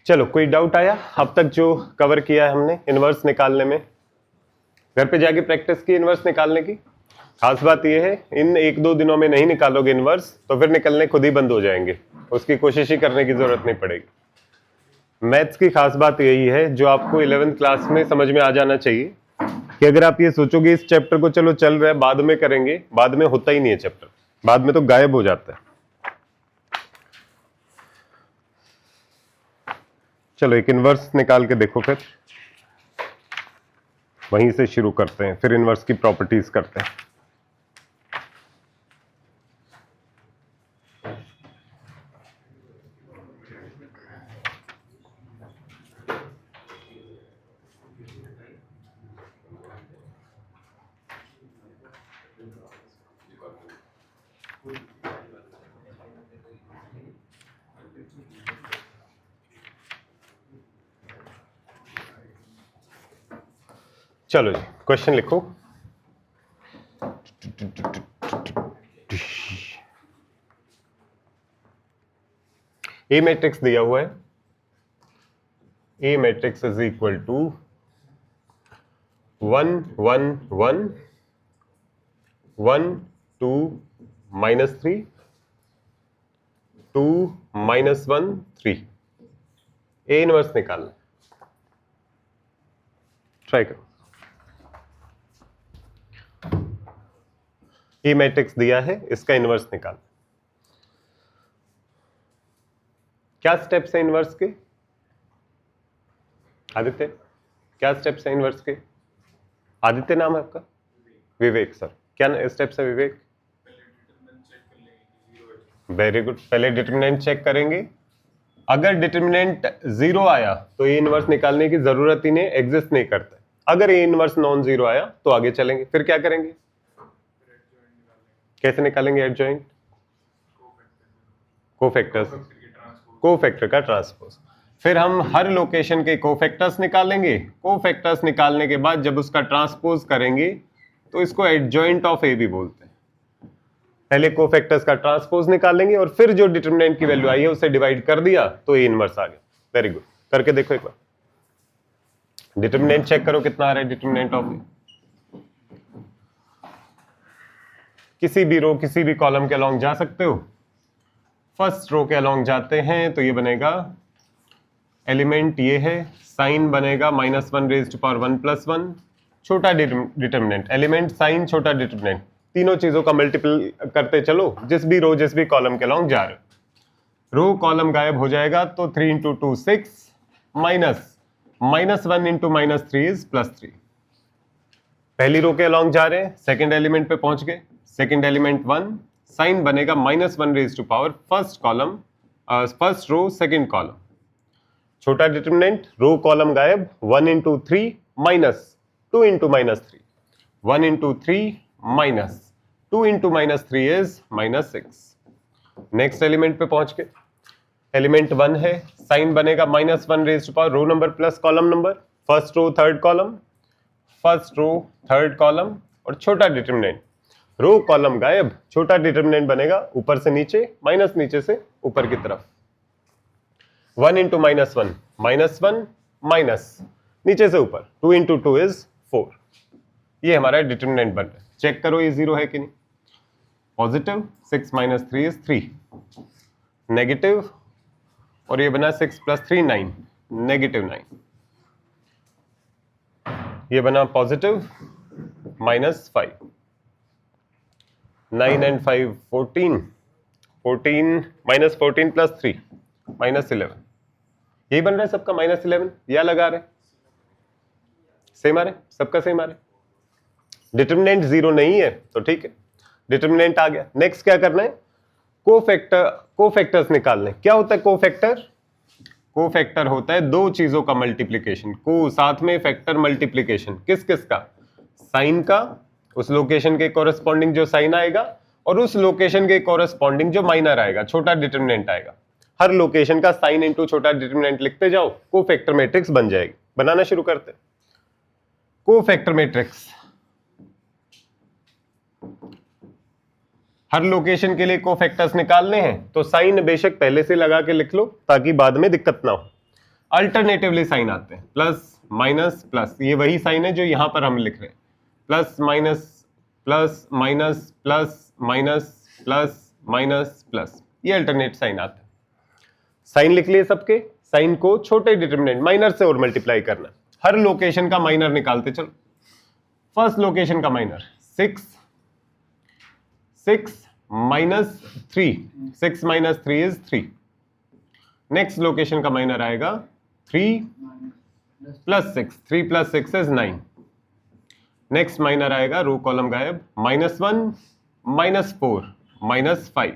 चलो, कोई डाउट आया अब तक जो कवर किया है हमने इनवर्स निकालने में? घर पे जाके प्रैक्टिस की इनवर्स निकालने की। खास बात यह है, इन 1-2 दिनों में नहीं निकालोगे इनवर्स तो फिर निकलने खुद ही बंद हो जाएंगे, उसकी कोशिश ही करने की जरूरत नहीं पड़ेगी। मैथ्स की खास बात यही है जो आपको 11th क्लास में समझ में आ जाना चाहिए कि अगर आप ये सोचोगे इस चैप्टर को चलो चल रहा है बाद में करेंगे, बाद में होता ही नहीं है चैप्टर, बाद में तो गायब हो जाता है। चलो एक इनवर्स निकाल के देखो, फिर वहीं से शुरू करते हैं, फिर इनवर्स की प्रॉपर्टीज करते हैं। चलो जी, क्वेश्चन लिखो। ए मैट्रिक्स दिया हुआ है, A matrix is equal to 1 1 1 1 2 -3 2 -1 3। A inverse निकालना, ट्राई करो। ए मैट्रिक्स दिया है, इसका इनवर्स निकाल। क्या स्टेप्स है इनवर्स के? आदित्य, क्या स्टेप्स है इनवर्स के? आदित्य नाम है आपका? विवेक सर, क्या स्टेप्स है विवेक? वेरी गुड, पहले डिटरमिनेंट चेक करेंगे। अगर डिटरमिनेंट 0 आया तो ए इनवर्स निकालने की जरूरत ही नहीं, एग्जिस्ट नहीं करता। अगर ए इनवर्स नॉन जीरो आया तो आगे चलेंगे, फिर क्या करेंगे? कैसे निकालेंगे एडजॉइंट? कोफैक्टर्स, कोफैक्टर का ट्रांसपोज। फिर हम हर लोकेशन के कोफैक्टर्स निकालेंगे। कोफैक्टर्स निकालने के बाद जब उसका ट्रांसपोज करेंगे तो इसको एडजॉइंट ऑफ ए भी बोलते हैं। पहले कोफैक्टर्स का ट्रांसपोज निकालेंगे और फिर जो डिटरमिनेंट की वैल्यू आई है उसे डिवाइड कर दिया तो ए इनवर्स आ गया। वेरी गुड, करके देखो एक बार। डिटरमिनेंट चेक करो कितना आ रहा है डिटरमिनेंट ऑफ ए। किसी भी रो किसी भी कॉलम के अलोंग जा सकते हो। फर्स्ट रो के अलोंग जाते हैं तो ये बनेगा, एलिमेंट ये है, साइन बनेगा -1 रेज़्ड टू पावर 1 + 1, छोटा डिटरमिनेंट, एलिमेंट साइन छोटा डिटरमिनेंट, तीनों चीजों का मल्टीपल करते चलो जिस भी रो जिस भी कॉलम के अलोंग जा रहे हो। रो कॉलम गायब हो जाएगा तो 3 × 2 6 माइनस -1 × -3 इज +3। पहली रो के अलोंग जा रहे हैं, सेकंड एलिमेंट पे पहुंच गए, सेकंड एलिमेंट 1, साइन बनेगा -1 raised to power first column, first row second column, छोटा डिटरमिनेंट, रो कॉलम गायब, 1 × 3 minus 2 × -3, 1 × 3 minus 2 × -3 is -6। Next element पे पहुंच गए, एलिमेंट 1 है, साइन बनेगा -1 raised to power row number plus column number, first row third column, first row third column और छोटा determinant, row column गायब, छोटा डिटरमिनेंट बनेगा ऊपर से नीचे माइनस नीचे से ऊपर की तरफ, 1 × -1 -1 माइनस नीचे से ऊपर, 2 × 2 इज 4। ये हमारा डिटरमिनेंट बन रहा है। चेक करो ये 0 है कि नहीं। पॉजिटिव 6 - 3 इज 3, नेगेटिव, और ये बना 6 + 3 9, -9, ये बना पॉजिटिव -5, 9 and 5 14, 14 -14 + 3 -11, यही बन रहा है सबका -11, या लगा रहे? सेम आ रहे, सबका सेम आ रहा है। डिटरमिनेंट 0 नहीं है तो ठीक है, डिटरमिनेंट आ गया। नेक्स्ट क्या करना है? कोफैक्टर्स निकालने। क्या होता है कोफैक्टर? कोफैक्टर होता है दो चीजों का मल्टीप्लिकेशन, को साथ में फैक्टर मल्टीप्लिकेशन, किस किस का? साइन का, उस लोकेशन के कोरेस्पॉन्डिंग जो साइन आएगा, और उस लोकेशन के कोरेस्पॉन्डिंग जो माइनर आएगा, छोटा डिटरमिनेंट आएगा। हर लोकेशन का साइन इनटू छोटा डिटरमिनेंट लिखते जाओ, कोफैक्टर मैट्रिक्स बन जाएगी। बनाना शुरू करते हैं कोफैक्टर मैट्रिक्स। हर लोकेशन के लिए कोफैक्टर्स निकालने हैं तो साइन बेशक पहले से लगा के लिख लो ताकि बाद में दिक्कत ना हो। अल्टरनेटिवली साइन आते हैं, प्लस माइनस प्लस, ये वही साइन है जो यहां पर हम लिख रहे हैं, plus minus plus minus plus minus plus minus plus, ये अल्टरनेट साइन आते हैं। साइन लिख लिए सबके, साइन को छोटे डिटरमिनेंट माइनर से और मल्टीप्लाई करना, हर लोकेशन का माइनर निकालते चलो। फर्स्ट लोकेशन का minor 6 minus 3, 6 minus 3 is 3। Next location का माइनर आएगा 3 plus 6, 3 plus 6 is 9। Next minor आएगा, रो कॉलम गायब, -1 -4 -5।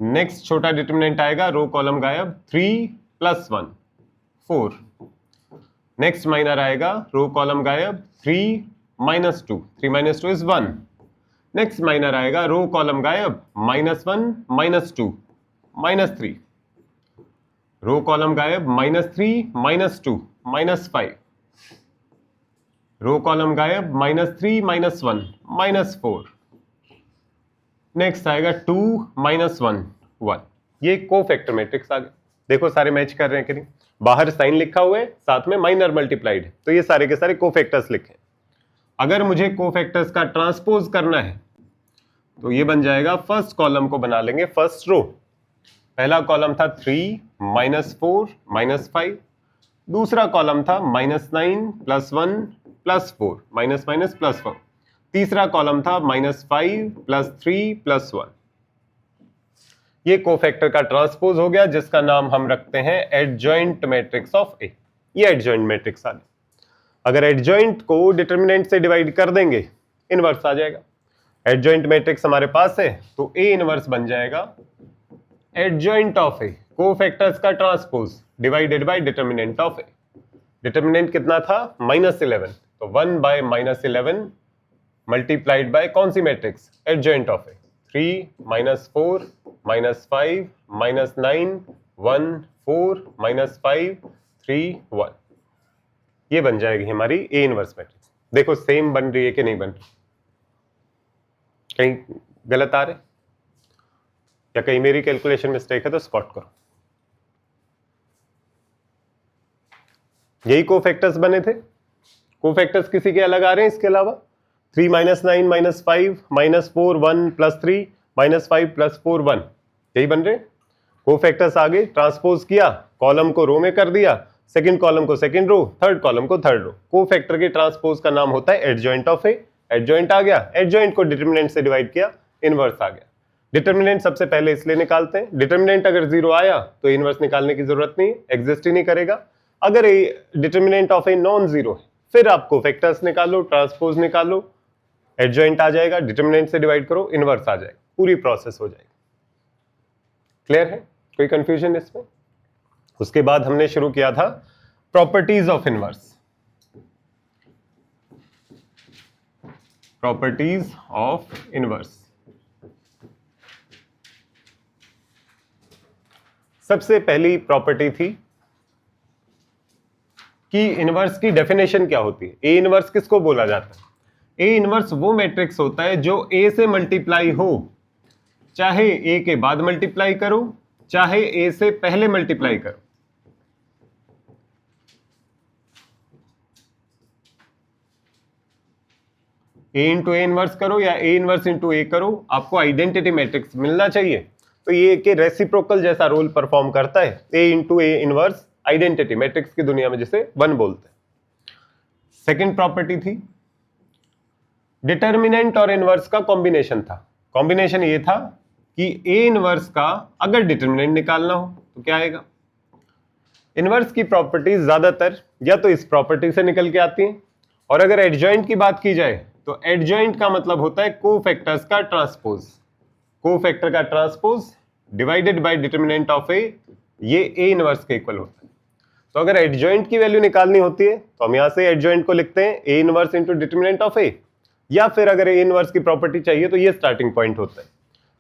नेक्स्ट छोटा डिटरमिनेंट आएगा, रो कॉलम गायब, 3 प्लस 1 4। नेक्स्ट माइनर आएगा, रो कॉलम गायब, 3 minus 2, 3 minus 2 is 1। Next minor आएगा, रो कॉलम गायब, -1 -2 -3। रो कॉलम गायब, -3 -2 -5। रो कॉलम गायब, -3 -1 -4। नेक्स्ट आएगा 2 -1 1। ये कोफैक्टर मैट्रिक्स आ गया। देखो सारे मैच कर रहे हैं कि नहीं, बाहर साइन लिखा हुआ है, साथ में माइनर मल्टीप्लाइड है, तो ये सारे के सारे कोफैक्टर्स लिखे। अगर मुझे कोफैक्टर्स का ट्रांसपोज करना है तो ये बन जाएगा, फर्स्ट कॉलम को बना लेंगे फर्स्ट रो। पहला कॉलम था 3 -4 -5, दूसरा कॉलम था -9 +1 +4 माइनस +4, तीसरा कॉलम था -5 +3 +1। ये कोफैक्टर का ट्रांसपोज हो गया, जिसका नाम हम रखते हैं एडजॉइंट मैट्रिक्स ऑफ ए। ये एडजॉइंट मैट्रिक्स आ गया। अगर एडजॉइंट को डिटरमिनेंट से डिवाइड कर देंगे, इनवर्स आ जाएगा। एडजॉइंट मैट्रिक्स हमारे पास है तो ए इनवर्स बन जाएगा एडजॉइंट ऑफ ए, कोफैक्टर्स का transpose divided by determinant of A. Determinant कितना था, -11, तो 1/-11 मल्टीप्लाइड बाय कौन सी मैट्रिक्स, एडजॉइंट ऑफ ए। 3 -4 -5 -9 1 4 -5 3 1, ये बन जाएगी हमारी ए इनवर्स मैट्रिक्स। देखो सेम बन रही है कि नहीं बन रही, कहीं गलत आ रहे या कहीं मेरी कैलकुलेशन मिस्टेक है तो स्पॉट करो। यही कोफैक्टर्स बने थे, कोफैक्टर्स किसी के अलग आ रहे हैं इसके अलावा। 3 -9 -5 -4 1 +3 -5 +4 1, यही बन रहे। कोफैक्टर्स आगे ट्रांसपोज किया, कॉलम को रो में कर दिया, सेकंड कॉलम को सेकंड रो, थर्ड कॉलम को थर्ड रो। कोफैक्टर के ट्रांसपोज का नाम होता है एडजॉइंट ऑफ ए। एडजॉइंट आ गया, एडजॉइंट को डिटरमिनेंट से डिवाइड किया, इनवर्स आ गया। डिटरमिनेंट सबसे पहले इसलिए निकालते हैं, डिटरमिनेंट अगर 0 आया तो इनवर्स निकालने की जरूरत नहीं, एग्जिस्ट ही नहीं करेगा। अगर determinant of a non zero है, फिर आप कोफैक्टर्स निकालो, ट्रांसपोज निकालो, एडजॉइंट आ जाएगा, डिटरमिनेंट से डिवाइड करो, इनवर्स आ जाएगा, पूरी प्रोसेस हो जाएगी। क्लियर है, कोई कंफ्यूजन इसमें? उसके बाद हमने शुरू किया था properties of inverse. Properties of inverse, सबसे पहली प्रॉपर्टी थी कि इनवर्स की डेफिनेशन क्या होती है। ए इनवर्स किसको बोला जाता है? ए इनवर्स वो मैट्रिक्स होता है जो ए से मल्टीप्लाई हो, चाहे ए के बाद मल्टीप्लाई करो, चाहे ए से पहले मल्टीप्लाई करो। ए इंटू ए इनवर्स करो या ए इनवर्स इंटू ए करो, आपको आइडेंटिटी मैट्रिक्स मिलना चाहिए। तो ये के रेसिप्रोकल जैसा रोल परफॉर्म करता है। A into A inverse identity matrix की दुनिया में जिसे 1 बोलते हैं। सेकंड प्रॉपर्टी थी डिटरमिनेंट और इनवर्स का कॉम्बिनेशन था। कॉम्बिनेशन ये था कि ए इनवर्स का अगर डिटरमिनेंट निकालना हो तो क्या आएगा। इनवर्स की प्रॉपर्टीज ज्यादातर या तो इस प्रॉपर्टी से निकल के आती हैं, और अगर एडजॉइंट की बात की जाए तो एडजॉइंट का मतलब होता है कोफैक्टर्स का ट्रांसपोज। कोफैक्टर का transpose divided by determinant of A, ये ए इनवर्स के इक्वल होता है। तो अगर एडजॉइंट की वैल्यू निकालनी होती है तो हम यहां से एडजॉइंट को लिखते हैं A inverse into determinant of A, या फिर अगर ए इनवर्स की प्रॉपर्टी चाहिए तो ये स्टार्टिंग पॉइंट होता है।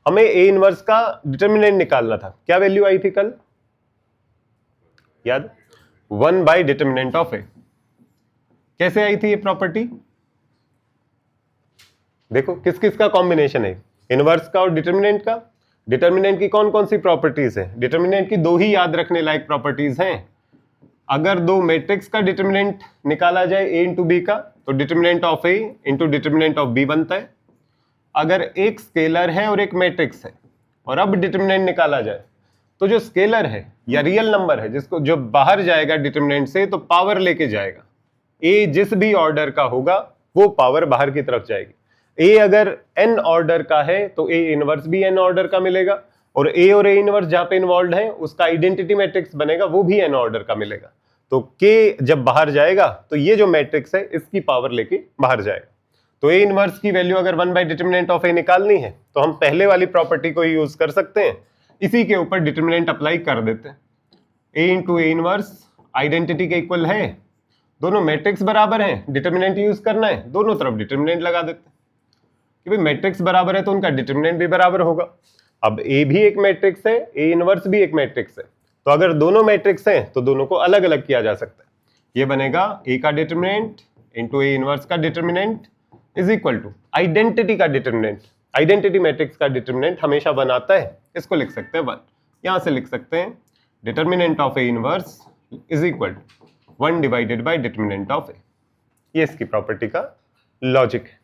हमें ए इनवर्स का डिटरमिनेंट निकालना था, क्या वैल्यू आई थी कल याद? 1 बाय डिटरमिनेंट ऑफ ए। कैसे आई थी ये प्रॉपर्टी? देखो किस किस का कॉम्बिनेशन है, इनवर्स का और डिटरमिनेंट का। डिटरमिनेंट की कौन कौन सी प्रॉपर्टीज है? डिटरमिनेंट की 2 ही याद रखने लायक प्रॉपर्टीज हैं, अगर दो मैट्रिक्स का डिटरमिनेंट निकाला जाए ए इंटू बी का, तो determinant of A into determinant of B बनता है। अगर एक स्केलर है और एक मैट्रिक्स है और अब डिटरमिनेंट निकाला जाए, तो जो स्केलर है या रियल नंबर है जिसको जो बाहर जाएगा डिटरमिनेंट से, तो पावर लेके जाएगा। ए जिस भी ऑर्डर का होगा वो पावर बाहर की तरफ जाएगी। ए अगर एन ऑर्डर का है तो ए इनवर्स भी एन ऑर्डर का मिलेगा, और ए इनवर्स जहां पे इन्वॉल्व है उसका आइडेंटिटी मैट्रिक्स बनेगा, वो भी एन ऑर्डर का मिलेगा। तो के जब बाहर जाएगा तो ये जो मैट्रिक्स है इसकी पावर लेके बाहर जाएगा। तो ए इनवर्स की वैल्यू अगर 1 बाय डिटरमिनेंट ऑफ ए निकालनी है तो हम पहले वाली प्रॉपर्टी को यूज कर सकते हैं, इसी के ऊपर डिटरमिनेंट अप्लाई कर देते हैं। A into A inverse identity के इक्वल है, दोनों मैट्रिक्स बराबर हैं, डिटरमिनेंट यूज करना है, दोनों तरफ डिटरमिनेंट लगा देते हैं कि भाई मैट्रिक्स बराबर है तो उनका डिटरमिनेंट भी बराबर होगा। अब ए भी एक मैट्रिक्स है, ए इनवर्स भी एक मैट्रिक्स है, तो अगर दोनों मैट्रिक्स हैं तो दोनों को अलग अलग किया जा सकता है। ये बनेगा ए का डिटरमिनेंट इंटू ए इनवर्स का determinant is equal to identity का डिटरमिनेंट। आइडेंटिटी मैट्रिक्स का डिटरमिनेंट हमेशा 1 आता है, इसको लिख सकते हैं 1। यहां से लिख सकते हैं determinant of A inverse is equal to 1 divided by determinant of A. ये इसकी प्रॉपर्टी का लॉजिक है।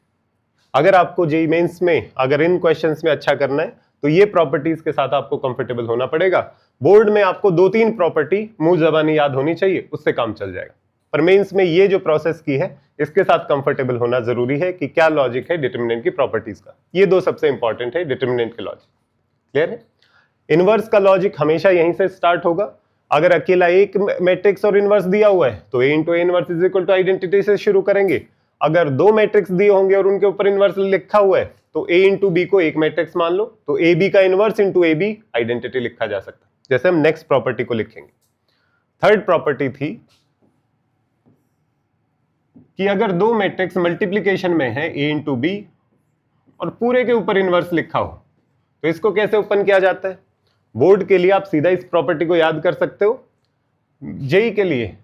अगर आपको जेईई मेंस में अगर इन क्वेश्चंस में अच्छा करना है तो ये प्रॉपर्टीज के साथ आपको कंफर्टेबल होना पड़ेगा। बोर्ड में आपको 2-3 प्रॉपर्टी मुंह जबानी याद होनी चाहिए, उससे काम चल जाएगा। पर मेंस में ये जो प्रोसेस की है इसके साथ कंफर्टेबल होना जरूरी है कि क्या लॉजिक है डिटरमिनेंट की प्रॉपर्टीज का। ये दो सबसे इंपॉर्टेंट है डिटरमिनेंट के लॉजिक। क्लियर है? इनवर्स का लॉजिक हमेशा यहीं से स्टार्ट होगा। अगर अकेला एक मैट्रिक्स और इनवर्स दिया हुआ है तो A into A inverse is equal to identity से शुरू करेंगे। अगर दो मैट्रिक्स दिए होंगे और उनके ऊपर इनवर्स लिखा हुआ है तो ए इंटू बी को एक मैट्रिक्स मान लो, तो ए बी का inverse into A B identity लिखा जा सकता है। जैसे हम नेक्स्ट प्रॉपर्टी को लिखेंगे। थर्ड प्रॉपर्टी थी कि अगर दो मैट्रिक्स मल्टीप्लीकेशन में है ए इंटू बी और पूरे के ऊपर इनवर्स लिखा हो तो इसको कैसे ओपन किया जाता है। बोर्ड के लिए आप सीधा इस प्रॉपर्टी को याद कर सकते हो। जेई के लिए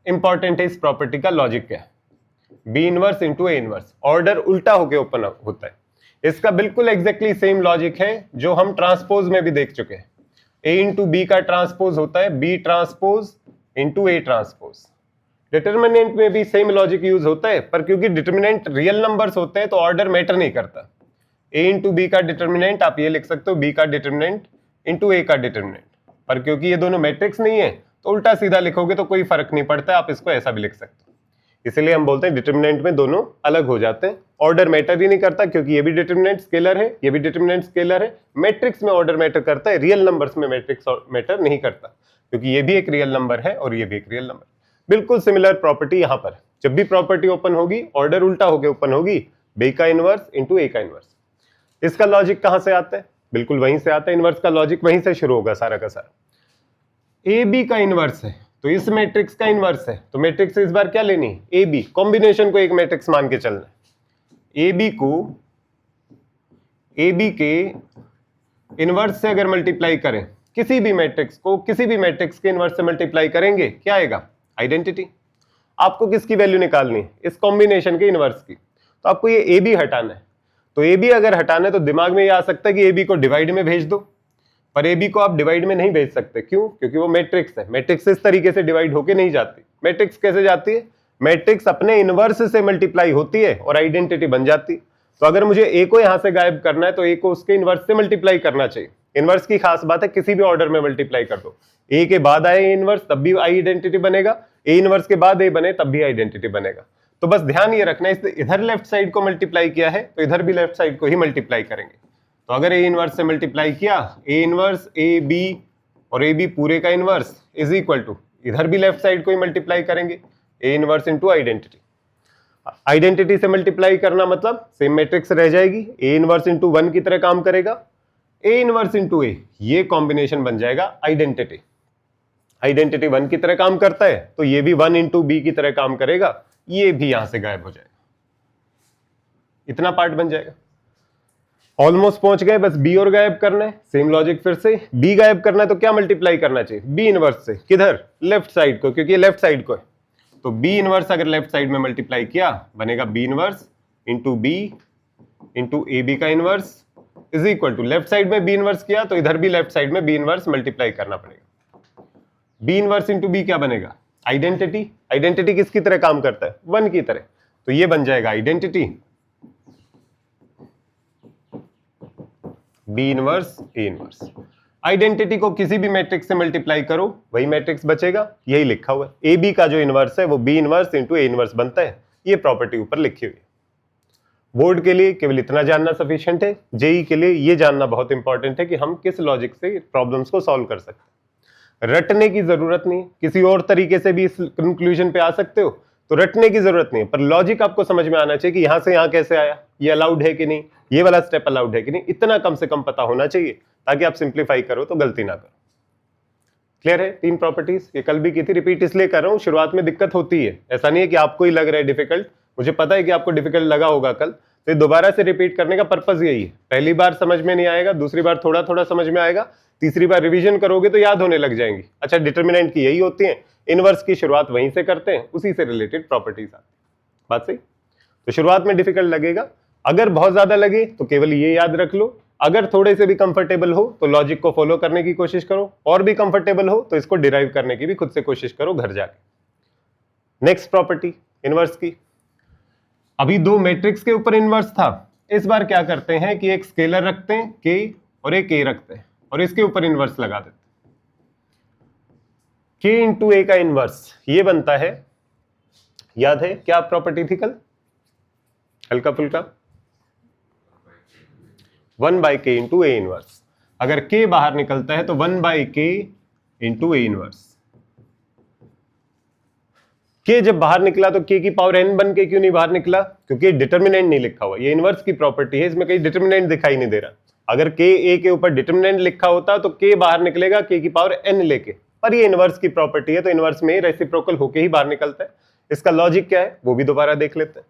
इंपॉर्टेंट है इस प्रॉपर्टी का लॉजिक क्या है। B inverse into A inverse, order उल्टा होके ओपन होता है। इसका बिल्कुल एग्जैक्टली सेम लॉजिक है जो हम ट्रांसपोज में भी देख चुके हैं। ए इंटू बी का ट्रांसपोज होता है B transpose into A transpose. Determinant में भी सेम लॉजिक यूज होता है, पर क्योंकि डिटरमिनेंट रियल नंबर्स होते हैं तो ऑर्डर मैटर नहीं करता। ए इंटू बी का डिटरमिनेंट आप ये लिख सकते हो बी का डिटरमिनेंट इंटू ए का डिटरमिनेंट, पर क्योंकि ये दोनों मैट्रिक्स नहीं है तो उल्टा सीधा लिखोगे तो कोई फर्क नहीं पड़ता, आप इसको ऐसा भी लिख सकते हो। इसलिए हम बोलते हैं डिटरमिनेंट में दोनों अलग हो जाते हैं, ऑर्डर मैटर ही नहीं करता, क्योंकि ये भी डिटरमिनेंट स्केलर है, ये भी डिटरमिनेंट स्केलर है। मैट्रिक्स में ऑर्डर मैटर करता है, रियल नंबर्स में मैट्रिक्स मैटर नहीं करता, क्योंकि ये भी एक रियल नंबर है और ये भी एक रियल नंबर। बिल्कुल सिमिलर प्रॉपर्टी यहां पर, जब भी प्रॉपर्टी ओपन होगी ऑर्डर उल्टा होकर ओपन होगी, बी का इनवर्स इंटू ए का इनवर्स। इसका लॉजिक कहां से आता है? बिल्कुल वहीं से आता है, इनवर्स का लॉजिक वहीं से शुरू होगा सारा का सारा। ए बी का इनवर्स है तो इस मैट्रिक्स का इनवर्स है, तो मैट्रिक्स से इस बार क्या लेनी है? ए बी, कॉम्बिनेशन को एक मैट्रिक्स मान के चलना है। ए बी को ए बी के इनवर्स से अगर मल्टीप्लाई करें, किसी भी मैट्रिक्स को किसी भी मैट्रिक्स के इनवर्स से मल्टीप्लाई करेंगे, क्या आएगा? आइडेंटिटी। आपको किसकी वैल्यू निकालनी है? इस कॉम्बिनेशन के इनवर्स की। तो आपको ये ए बी हटाना है, तो ए बी अगर हटाना है तो दिमाग में ये आ सकता है कि ए बी को डिवाइड में भेज दो, पर ए बी को आप डिवाइड में नहीं भेज सकते। क्यों? क्योंकि वो मैट्रिक्स है, मैट्रिक्स इस तरीके से डिवाइड होके नहीं जाती। मैट्रिक्स कैसे जाती है? मैट्रिक्स अपने इनवर्स से मल्टीप्लाई होती है और आइडेंटिटी बन जाती है। तो अगर मुझे ए को यहां से गायब करना है तो ए को उसके इनवर्स से मल्टीप्लाई करना चाहिए। इनवर्स की खास बात है किसी भी ऑर्डर में मल्टीप्लाई कर दो, ए के बाद आए इनवर्स तब भी आइडेंटिटी बनेगा, ए इनवर्स के बाद ए बने तब भी आइडेंटिटी बनेगा। तो बस ध्यान ये रखना है, इधर लेफ्ट साइड को मल्टीप्लाई किया है तो इधर भी लेफ्ट साइड को ही मल्टीप्लाई करेंगे। तो अगर ए इनवर्स से मल्टीप्लाई किया, ए इनवर्स ए बी और ए बी पूरे का इनवर्स इज इक्वल टू, इधर भी लेफ्ट साइड को ही मल्टीप्लाई करेंगे, ए इनवर्स इंटू आइडेंटिटी। आइडेंटिटी से मल्टीप्लाई करना मतलब सेम मैट्रिक्स रह जाएगी, ए इनवर्स इंटू 1 की तरह काम करेगा, ए इनवर्स इंटू ए, ये कॉम्बिनेशन बन जाएगा आइडेंटिटी। आइडेंटिटी 1 की तरह काम करता है तो ये भी 1 इंटू बी की तरह काम करेगा, ये भी यहां से गायब हो जाएगा। इतना पार्ट बन जाएगा। ऑलमोस्ट पहुंच गए, बस बी और गायब करना है। सेम लॉजिक फिर से, बी गायब करना है तो क्या मल्टीप्लाई करना चाहिए? बी इनवर्स से। किधर? लेफ्ट साइड को, क्योंकि लेफ्ट साइड को है। तो बी इनवर्स अगर लेफ्ट साइड में मल्टीप्लाई किया बनेगा B inverse into B into A B का inverse is equal to, left side में बी इनवर्स किया तो इधर भी लेफ्ट साइड में बी इनवर्स मल्टीप्लाई करना पड़ेगा। बी इनवर्स इंटू बी क्या बनेगा? आइडेंटिटी, आइडेंटिटी किसकी तरह काम करता है? 1 की तरह, तो ये बन जाएगा identity B inverse A inverse. आइडेंटिटी को किसी भी मैट्रिक्स से मल्टीप्लाई करो, वही मैट्रिक्स बचेगा, यही लिखा हुआ है। ए बी का जो इनवर्स है वो B inverse into A inverse बनता है, ये प्रॉपर्टी ऊपर लिखी हुई है। बोर्ड के लिए केवल इतना जानना सफिशिएंट है, जेई के लिए ये जानना बहुत इंपॉर्टेंट है कि हम किस लॉजिक से प्रॉब्लम्स को सॉल्व कर सकते हैं। रटने की जरूरत नहीं, किसी और तरीके से भी इस कंक्लूजन पे आ सकते हो, तो रटने की जरूरत नहीं है, पर लॉजिक आपको समझ में आना चाहिए कि यहां से यहां कैसे आया, ये अलाउड है कि नहीं, ये वाला स्टेप अलाउड है कि नहीं, इतना कम से कम पता होना चाहिए ताकि आप सिंप्लीफाई करो तो गलती ना करो। क्लियर है? 3 प्रॉपर्टीज, ये कल भी की थी, रिपीट इसलिए कर रहा हूं, शुरुआत में दिक्कत होती है, ऐसा नहीं है कि आपको ही लग रहा है डिफिकल्ट, मुझे पता है कि आपको डिफिकल्ट लगा होगा कल, तो दोबारा से रिपीट करने का पर्पस यही है। पहली बार समझ में नहीं आएगा, दूसरी बार थोड़ा थोड़ा समझ में आएगा, तीसरी बार रिवीजन करोगे तो याद होने लग जाएंगी। अच्छा, डिटर्मिनेंट की यही होती है, इनवर्स की शुरुआत वहीं से करते हैं, उसी से रिलेटेड प्रॉपर्टीज आती है। बात सही? तो शुरुआत में डिफिकल्ट लगेगा, अगर बहुत ज्यादा लगे तो केवल ये याद रख लो, अगर थोड़े से भी कंफर्टेबल हो तो लॉजिक को फॉलो करने की कोशिश करो, और भी कंफर्टेबल हो तो इसको डिराइव करने की भी खुद से कोशिश करो घर जाके। नेक्स्ट प्रॉपर्टी इनवर्स की, अभी 2 मैट्रिक्स के ऊपर इनवर्स था, इस बार क्या करते हैं कि एक स्केलर रखते हैं के और एक ए रखते हैं और इसके ऊपर इनवर्स लगा देते हैं। के इंटू ए का इनवर्स ये बनता है, याद है क्या प्रॉपर्टी थी कल? हल्का फुल्का 1 बाई के इंटू ए इनवर्स। अगर के बाहर निकलता है तो 1 बाई के इंटू ए इनवर्स। के जब बाहर निकला तो के की पावर n बन के क्यों नहीं बाहर निकला? क्योंकि डिटर्मिनेंट नहीं लिखा हुआ, ये इनवर्स की प्रॉपर्टी है, इसमें कहीं डिटर्मिनेंट दिखाई नहीं दे रहा। अगर के ए के ऊपर डिटर्मिनेंट लिखा होता तो के बाहर निकलेगा के की पावर n लेके, पर ये इनवर्स की प्रॉपर्टी है तो इनवर्स में रेसिप्रोकल होके ही बाहर निकलता है। इसका लॉजिक क्या है वो भी दोबारा देख लेते हैं।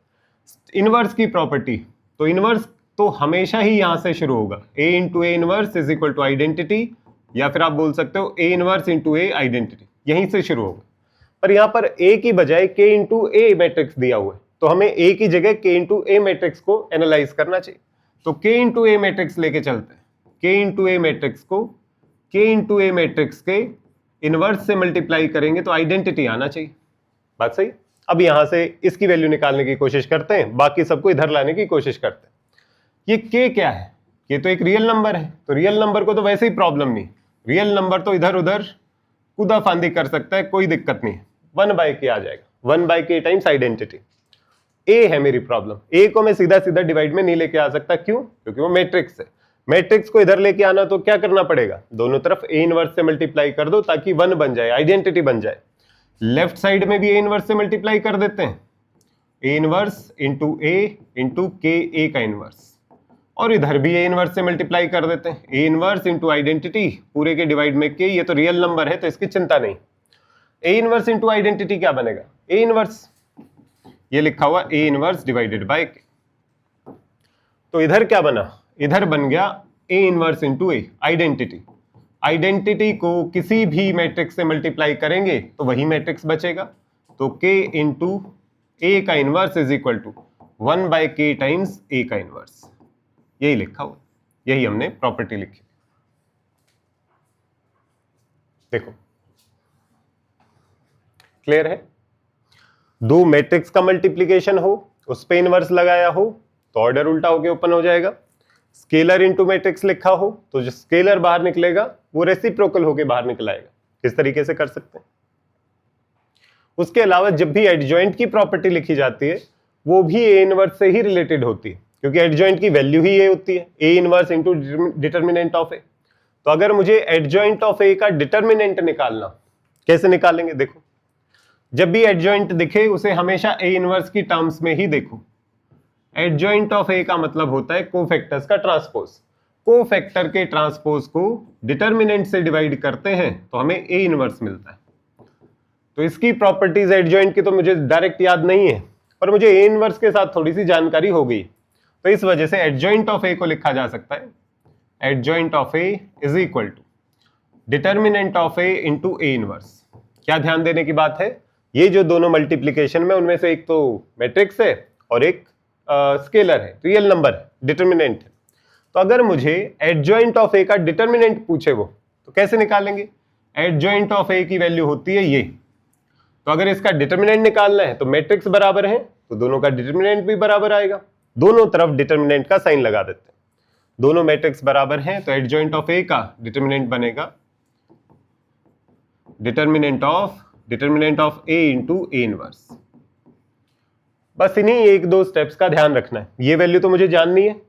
इनवर्स की प्रॉपर्टी, तो इनवर्स तो हमेशा ही यहां से शुरू होगा, a into A inverse is equal to identity, या फिर आप बोल सकते हो a inverse into A identity, यहीं से शुरू होगा। पर यहां पर a की बजाय k इंटू ए मैट्रिक्स दिया हुआ है, तो हमें a की जगह k इंटू ए मैट्रिक्स को एनालाइज करना चाहिए। तो k इंटू ए मैट्रिक्स लेके चलते हैं, k इंटू ए मैट्रिक्स को k इंटू ए मैट्रिक्स के इनवर्स से मल्टीप्लाई करेंगे तो आइडेंटिटी आना चाहिए। बात सही? अब यहां से इसकी वैल्यू निकालने की कोशिश करते हैं, बाकी सबको इधर लाने की कोशिश करते हैं। ये k क्या है? ये तो एक रियल नंबर है, तो रियल नंबर को तो वैसे ही प्रॉब्लम नहीं, रियल नंबर तो इधर उधर कूदा फांदी कर सकता है, कोई दिक्कत नहीं है, 1 बाई के आ जाएगा, 1 बाई के टाइम्स आइडेंटिटी। ए है मेरी प्रॉब्लम, ए को मैं सीधा सीधा डिवाइड में नहीं लेके आ सकता, क्यों? क्योंकि वो मैट्रिक्स है। मैट्रिक्स को इधर लेके आना तो क्या करना पड़ेगा, दोनों तरफ ए इनवर्स से मल्टीप्लाई कर दो ताकि 1 बन जाए, आइडेंटिटी बन जाए। लेफ्ट साइड में भी ए इनवर्स से मल्टीप्लाई कर देते हैं, A inverse into A into के ए का इनवर्स, और इधर भी ए इनवर्स से मल्टीप्लाई कर देते हैं, ए इनवर्स इंटू आइडेंटिटी पूरे के डिवाइड में के, ये तो रियल नंबर है तो इसकी चिंता नहीं। ए इनवर्स इंटू आइडेंटिटी क्या बनेगा? ए इनवर्स, ये लिखा हुआ ए इनवर्स डिवाइडेड बाय के। तो इधर क्या बना? इधर बन गया ए inverse into A identity. Identity को किसी भी मैट्रिक्स से मल्टीप्लाई करेंगे तो वही मैट्रिक्स बचेगा, तो के इंटू ए का inverse is equal to 1 by K times A का इनवर्स, यही लिखा हुआ, यही हमने प्रॉपर्टी लिखी। देखो क्लियर है? 2 मैट्रिक्स का मल्टीप्लीकेशन हो, उस पे इनवर्स लगाया हो तो ऑर्डर उल्टा होके ओपन हो जाएगा। स्केलर इंटू मैट्रिक्स लिखा हो तो जो स्केलर बाहर निकलेगा वो रेसिप्रोकल होके बाहर निकल आएगा। किस तरीके से कर सकते हैं? उसके अलावा जब भी एडजॉइंट की प्रॉपर्टी लिखी जाती है वो भी ए इनवर्स से ही रिलेटेड होती है, क्योंकि एडजॉइंट की वैल्यू ही ए होती है, A inverse into determinant of A. तो अगर मुझे एडजॉइंट ऑफ ए का डिटर्मिनेंट निकालना, कैसे निकालेंगे? देखो, जब भी एडजॉइंट दिखे उसे हमेशा ए इनवर्स की टर्म्स में ही देखो। एडजॉइंट ऑफ ए का मतलब होता है कोफैक्टर्स का ट्रांसपोज। कोफैक्टर के ट्रांसपोज को डिटर्मिनेंट से डिवाइड करते हैं तो हमें ए इनवर्स मिलता है। तो इसकी प्रॉपर्टीज एडजॉइंट की तो मुझे डायरेक्ट याद नहीं है, पर मुझे ए इनवर्स के साथ थोड़ी सी जानकारी हो गई, तो इस वजह से एडजॉइंट ऑफ ए को लिखा जा सकता है, adjoint of A is equal to determinant of A into A inverse. क्या ध्यान देने की बात है, ये जो दोनों मल्टीप्लीकेशन में उनमें से एक तो मैट्रिक्स है और एक स्केलर है, रियल नंबर है, डिटर्मिनेंट है। तो अगर मुझे एडजॉइंट ऑफ ए का डिटर्मिनेंट पूछे वो, तो कैसे निकालेंगे? एडजॉइंट ऑफ ए की वैल्यू होती है ये, तो अगर इसका डिटर्मिनेंट निकालना है तो मैट्रिक्स बराबर है तो दोनों का डिटर्मिनेंट भी बराबर आएगा, दोनों तरफ डिटर्मिनेंट का साइन लगा देते हैं। दोनों मैट्रिक्स बराबर हैं तो एडजॉइंट ऑफ ए का डिटर्मिनेंट बनेगा determinant of A into A inverse. बस इन्हीं एक दो स्टेप्स का ध्यान रखना है, ये वैल्यू तो मुझे जाननी है।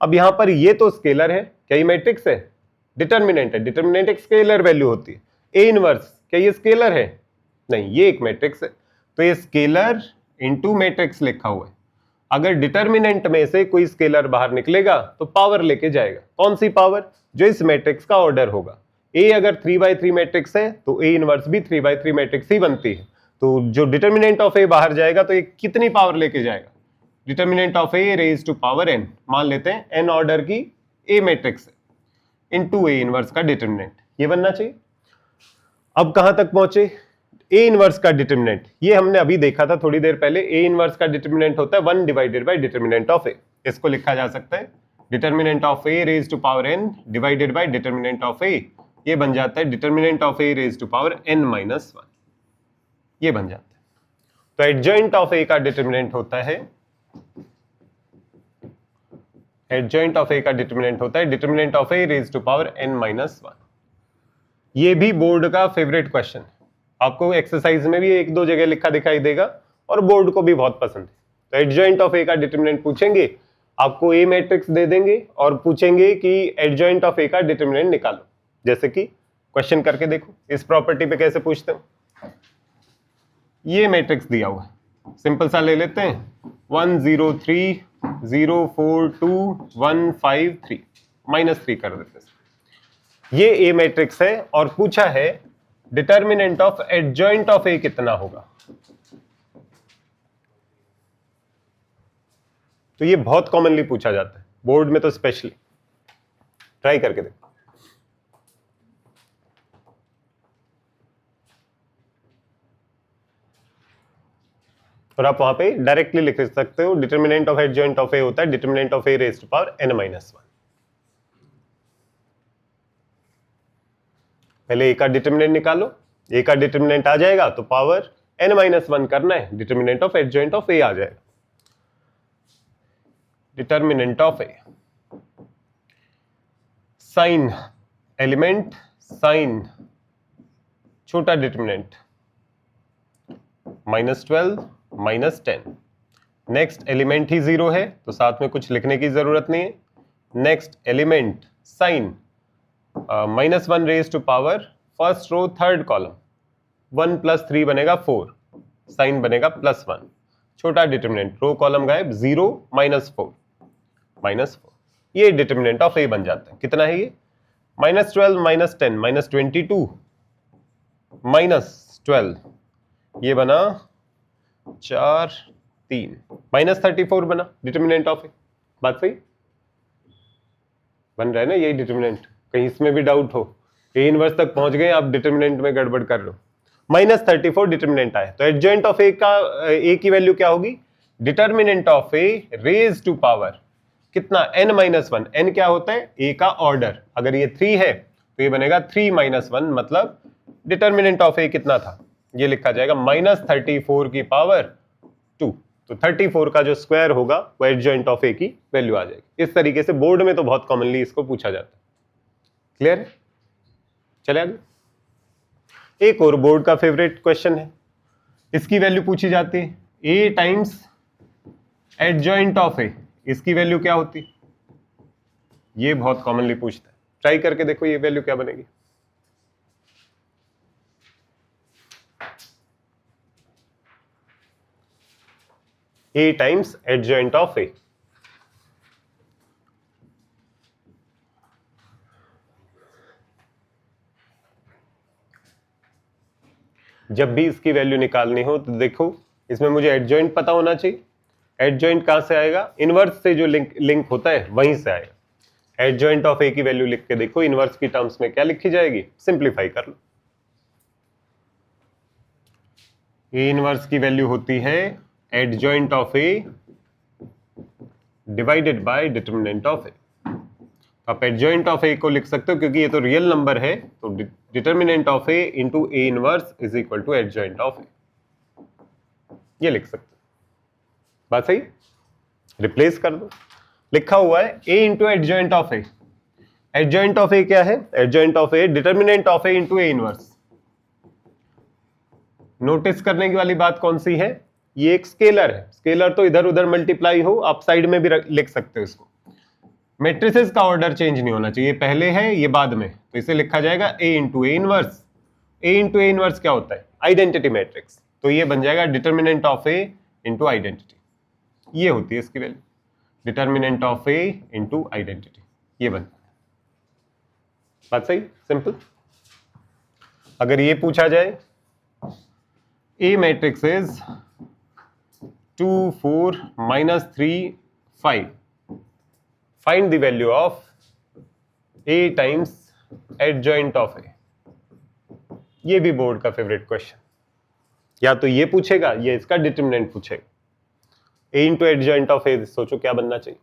अब यहां पर ये तो स्केलर है, क्या ये मैट्रिक्स है? डिटर्मिनेंट है, डिटर्मिनेंट एक स्केलर वैल्यू होती है। ए इनवर्स क्या ये स्केलर है? नहीं, ये एक मैट्रिक्स है, तो ये स्केलर इंटू मैट्रिक्स लिखा हुआ है। अगर डिटर्मिनेंट में से कोई स्केलर बाहर निकलेगा तो पावर लेके जाएगा। कौन सी पावर? जो इस मैट्रिक्स का ऑर्डर होगा। ए अगर 3/3 मैट्रिक्स है तो ए इनवर्स भी 3/3 मैट्रिक्स ही बनती है। तो जो डिटर्मिनेंट ऑफ ए बाहर जाएगा तो ये कितनी पावर लेके जाएगा? Determinant of A raise to power n, मान लेते हैं n ऑर्डर की ए मैट्रिक्स है, इनटू ए इनवर्स का डिटर्मिनेंट, ये बनना चाहिए। अब कहां तक पहुंचे? ए इनवर्स का डिटर्मिनेंट, ये हमने अभी देखा था थोड़ी देर पहले। ए इनवर्स का डिटर्मिनेंट होता है 1 divided by determinant of A. इसको लिखा जा सकता है determinant of A raise to power n divided by determinant of A, ये बन जाता है determinant of A raise to power n-1, ये बन जाता है। तो एडजॉइंट ऑफ ए का डिटर्मिनेंट होता है determinant of A raise to power n-1। ये भी बोर्ड का फेवरेट क्वेश्चन है, आपको एक्सरसाइज में भी एक दो जगह लिखा दिखाई देगा और बोर्ड को भी बहुत पसंद है। तो एडजॉइंट ऑफ ए का डिटर्मिनेंट पूछेंगे, आपको ए मैट्रिक्स दे देंगे और पूछेंगे कि एडजॉइंट ऑफ ए का डिटर्मिनेंट निकालो। जैसे कि क्वेश्चन करके देखो, इस प्रॉपर्टी पे कैसे पूछते हैं। ये मैट्रिक्स दिया हुआ है, सिंपल सा ले लेते हैं 1 0 3 0 4 2 1 5 3, -3 कर देते हैं। ये ए मैट्रिक्स है और पूछा है डिटर्मिनेंट ऑफ एडजॉइंट ऑफ ए कितना होगा। तो ये बहुत कॉमनली पूछा जाता है बोर्ड में, तो स्पेशली ट्राई करके देखो। और आप वहां पे डायरेक्टली लिख सकते हो determinant of adjoint of A होता है determinant of A raise to power n-1। पहले ए का डिटर्मिनेंट निकालो, ए का डिटर्मिनेंट आ जाएगा तो पावर n-1 करना है, determinant of adjoint of A आ जाएगा। Determinant of A sign element, sign छोटा डिटर्मिनेंट -12 -10। नेक्स्ट एलिमेंट ही 0 है तो साथ में कुछ लिखने की जरूरत नहीं है। Next element sign -1 raise to power first row third column, 1 + 3 बनेगा 4, साइन बनेगा +1। छोटा डिटर्मिनेंट, रो कॉलम गायब, 0 -4 -4, ये डिटर्मिनेंट ऑफ ए बन जाता है। कितना है ये? -12 -10 -22 -12, ये बना 4 3, -34 बना डिटर्मिनेंट ऑफ ए। बात सही बन रहा है ना? यही डिटर्मिनेंट, कहीं इसमें भी डाउट हो, ए इनवर्स तक पहुंच गए आप, डिटर्मिनेंट में गड़बड़ कर रहे हो। -34 डिटर्मिनेंट आया तो एडजॉइंट ऑफ ए का ए की वैल्यू क्या होगी? Determinant of A raise to power कितना? n-1। n क्या होता है? ए का ऑर्डर। अगर ये 3 है तो ये बनेगा 3-1, मतलब डिटर्मिनेंट ऑफ ए कितना था? ये लिखा जाएगा -34 की पावर 2। तो 34 का जो स्क्वायर होगा वो एडजॉइंट ऑफ ए की वैल्यू आ जाएगी। इस तरीके से बोर्ड में तो बहुत कॉमनली इसको पूछा जाता है। क्लियर है? चले आगे। एक और बोर्ड का फेवरेट क्वेश्चन है, इसकी वैल्यू पूछी जाती है ए टाइम्स एडजॉइंट ऑफ ए, इसकी वैल्यू क्या होती? ये बहुत कॉमनली पूछता है, ट्राई करके देखो ये वैल्यू क्या बनेगी। ए टाइम्स एडजॉइंट ऑफ ए, जब भी इसकी वैल्यू निकालनी हो तो देखो इसमें मुझे एडजॉइंट पता होना चाहिए। एडजॉइंट कहां से आएगा? इनवर्स से जो लिंक होता है वहीं से आएगा। एडजॉइंट ऑफ ए की वैल्यू लिख के देखो इनवर्स की टर्म्स में क्या लिखी जाएगी, सिंप्लीफाई कर लो। ए इनवर्स की वैल्यू होती है adjoint of A divided by determinant of A. तो आप एडजॉइंट ऑफ ए को लिख सकते हो क्योंकि ये तो रियल नंबर है, तो determinant of A into A inverse is equal to adjoint of A, ये लिख सकते हो। बात सही, रिप्लेस कर दो। लिखा हुआ है A into adjoint of A. Adjoint of A क्या है? Adjoint of A determinant of A into A inverse. Notice करने की वाली बात कौन सी है? ये एक स्केलर है, स्केलर तो इधर उधर मल्टीप्लाई हो, आप साइड में भी लिख सकते हो इसको। मैट्रिसेस का ऑर्डर चेंज नहीं होना चाहिए, पहले है ये बाद में, तो इसे लिखा जाएगा A into A inverse. A into A inverse क्या होता है? आइडेंटिटी मैट्रिक्स, तो ये बन जाएगा determinant of A into identity, ये होती है इसकी value, determinant of A into identity, ये बन। बात सही, सिंपल। अगर ये पूछा जाए A matrix is 2 4 -3 5, find the value of A times adjoint of A, ये भी बोर्ड का फेवरेट क्वेश्चन। या तो ये पूछेगा या इसका डिटर्मिनेंट पूछेगा। A into adjoint of A, सोचो क्या बनना चाहिए?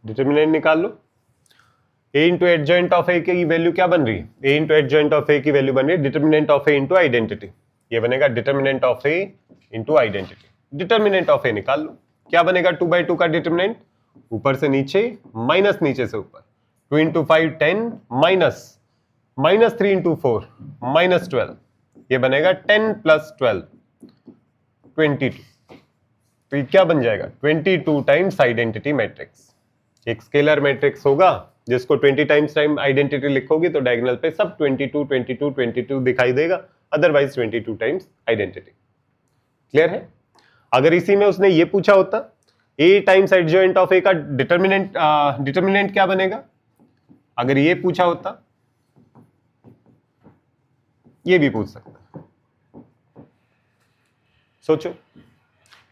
डिटर्मिनेंट निकाल लो। A into adjoint of A की वैल्यू क्या बन रही है? A into adjoint of A की वैल्यू बन रही है determinant of A into identity, ये बनेगा determinant of A into identity. Determinant of A निकाल लो, क्या बनेगा? 2/2 का डिटर्मिनेंट, ऊपर से नीचे माइनस नीचे से ऊपर, 2 इंटू 5 10 माइनस 3 इंटू 4 -12, ये बनेगा 10 + 12 22। तो ये क्या बन जाएगा? 22 टाइम्स आइडेंटिटी मैट्रिक्स। एक स्केलर मैट्रिक्स होगा जिसको 20 टाइम्स टाइम आइडेंटिटी लिखोगे तो डायगोनल पे सब 22 22 22 दिखाई देगा, अदरवाइज 22 टाइम्स आइडेंटिटी। क्लियर है? अगर इसी में उसने ये पूछा होता ए टाइम्स एडजॉइंट ऑफ ए का डिटर्मिनेंट क्या बनेगा, अगर ये पूछा होता, ये भी पूछ सकता। सोचो,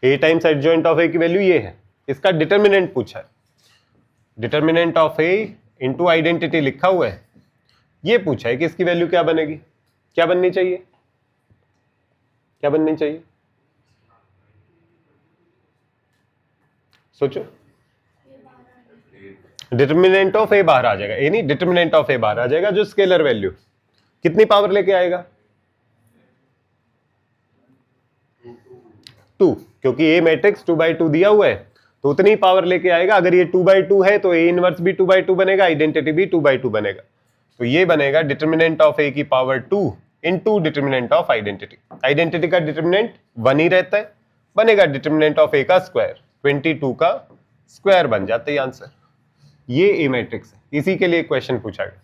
ए टाइम्स एडजॉइंट ऑफ ए की वैल्यू ये है, इसका डिटर्मिनेंट पूछा है, determinant of A into identity लिखा हुआ है, ये पूछा है कि इसकी वैल्यू क्या बनेगी, क्या बननी चाहिए, क्या बननी चाहिए? सोचो, डिटर्मिनेंट ऑफ ए बाहर आ जाएगा, ए नहीं डिटर्मिनेंट ऑफ ए बाहर आ जाएगा, जो स्केलर वैल्यू कितनी पावर लेके आएगा? 2, क्योंकि ए मैट्रिक्स 2/2 दिया हुआ है तो उतनी पावर लेके आएगा। अगर ये 2/2 है तो ए इनवर्स भी 2/2 बनेगा, आइडेंटिटी भी 2/2 बनेगा, तो ये बनेगा डिटर्मिनेंट ऑफ ए की power 2 into determinant of identity. Identity का डिटर्मिनेंट 1 ही रहता है, बनेगा डिटर्मिनेंट ऑफ ए का स्क्वायर, 22 का स्क्वायर बन जाता है आंसर। ये ए मैट्रिक्स है, इसी के लिए क्वेश्चन पूछा गया।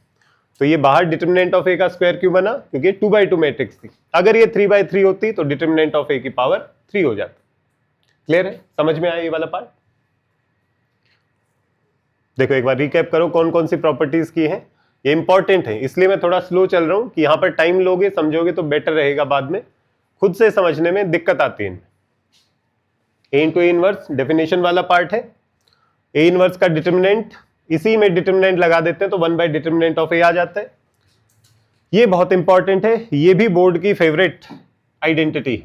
तो ये बाहर डिटर्मिनेंट ऑफ ए का स्क्वायर क्यों बना? क्योंकि 2/2 मैट्रिक्स थी। अगर ये 3/3 होती तो डिटर्मिनेंट ऑफ ए की पावर 3 हो जाता। क्लियर है? समझ में आया ये वाला पार्ट? देखो एक बार रिकैप करो कौन कौन सी प्रॉपर्टीज की है, ये इंपॉर्टेंट है, इसलिए मैं थोड़ा स्लो चल रहा हूं कि यहां पर टाइम लोगे समझोगे तो बेटर रहेगा, बाद में खुद से समझने में दिक्कत आती है। A into A inverse definition वाला पार्ट है, ए इनवर्स का डिटर्मिनेंट, इसी में डिटर्मिनेंट लगा देते हैं तो 1 डिटर्मिनेंट ऑफ ए आ जाता है। ये बहुत इंपॉर्टेंट है, ये भी बोर्ड की favourite identity.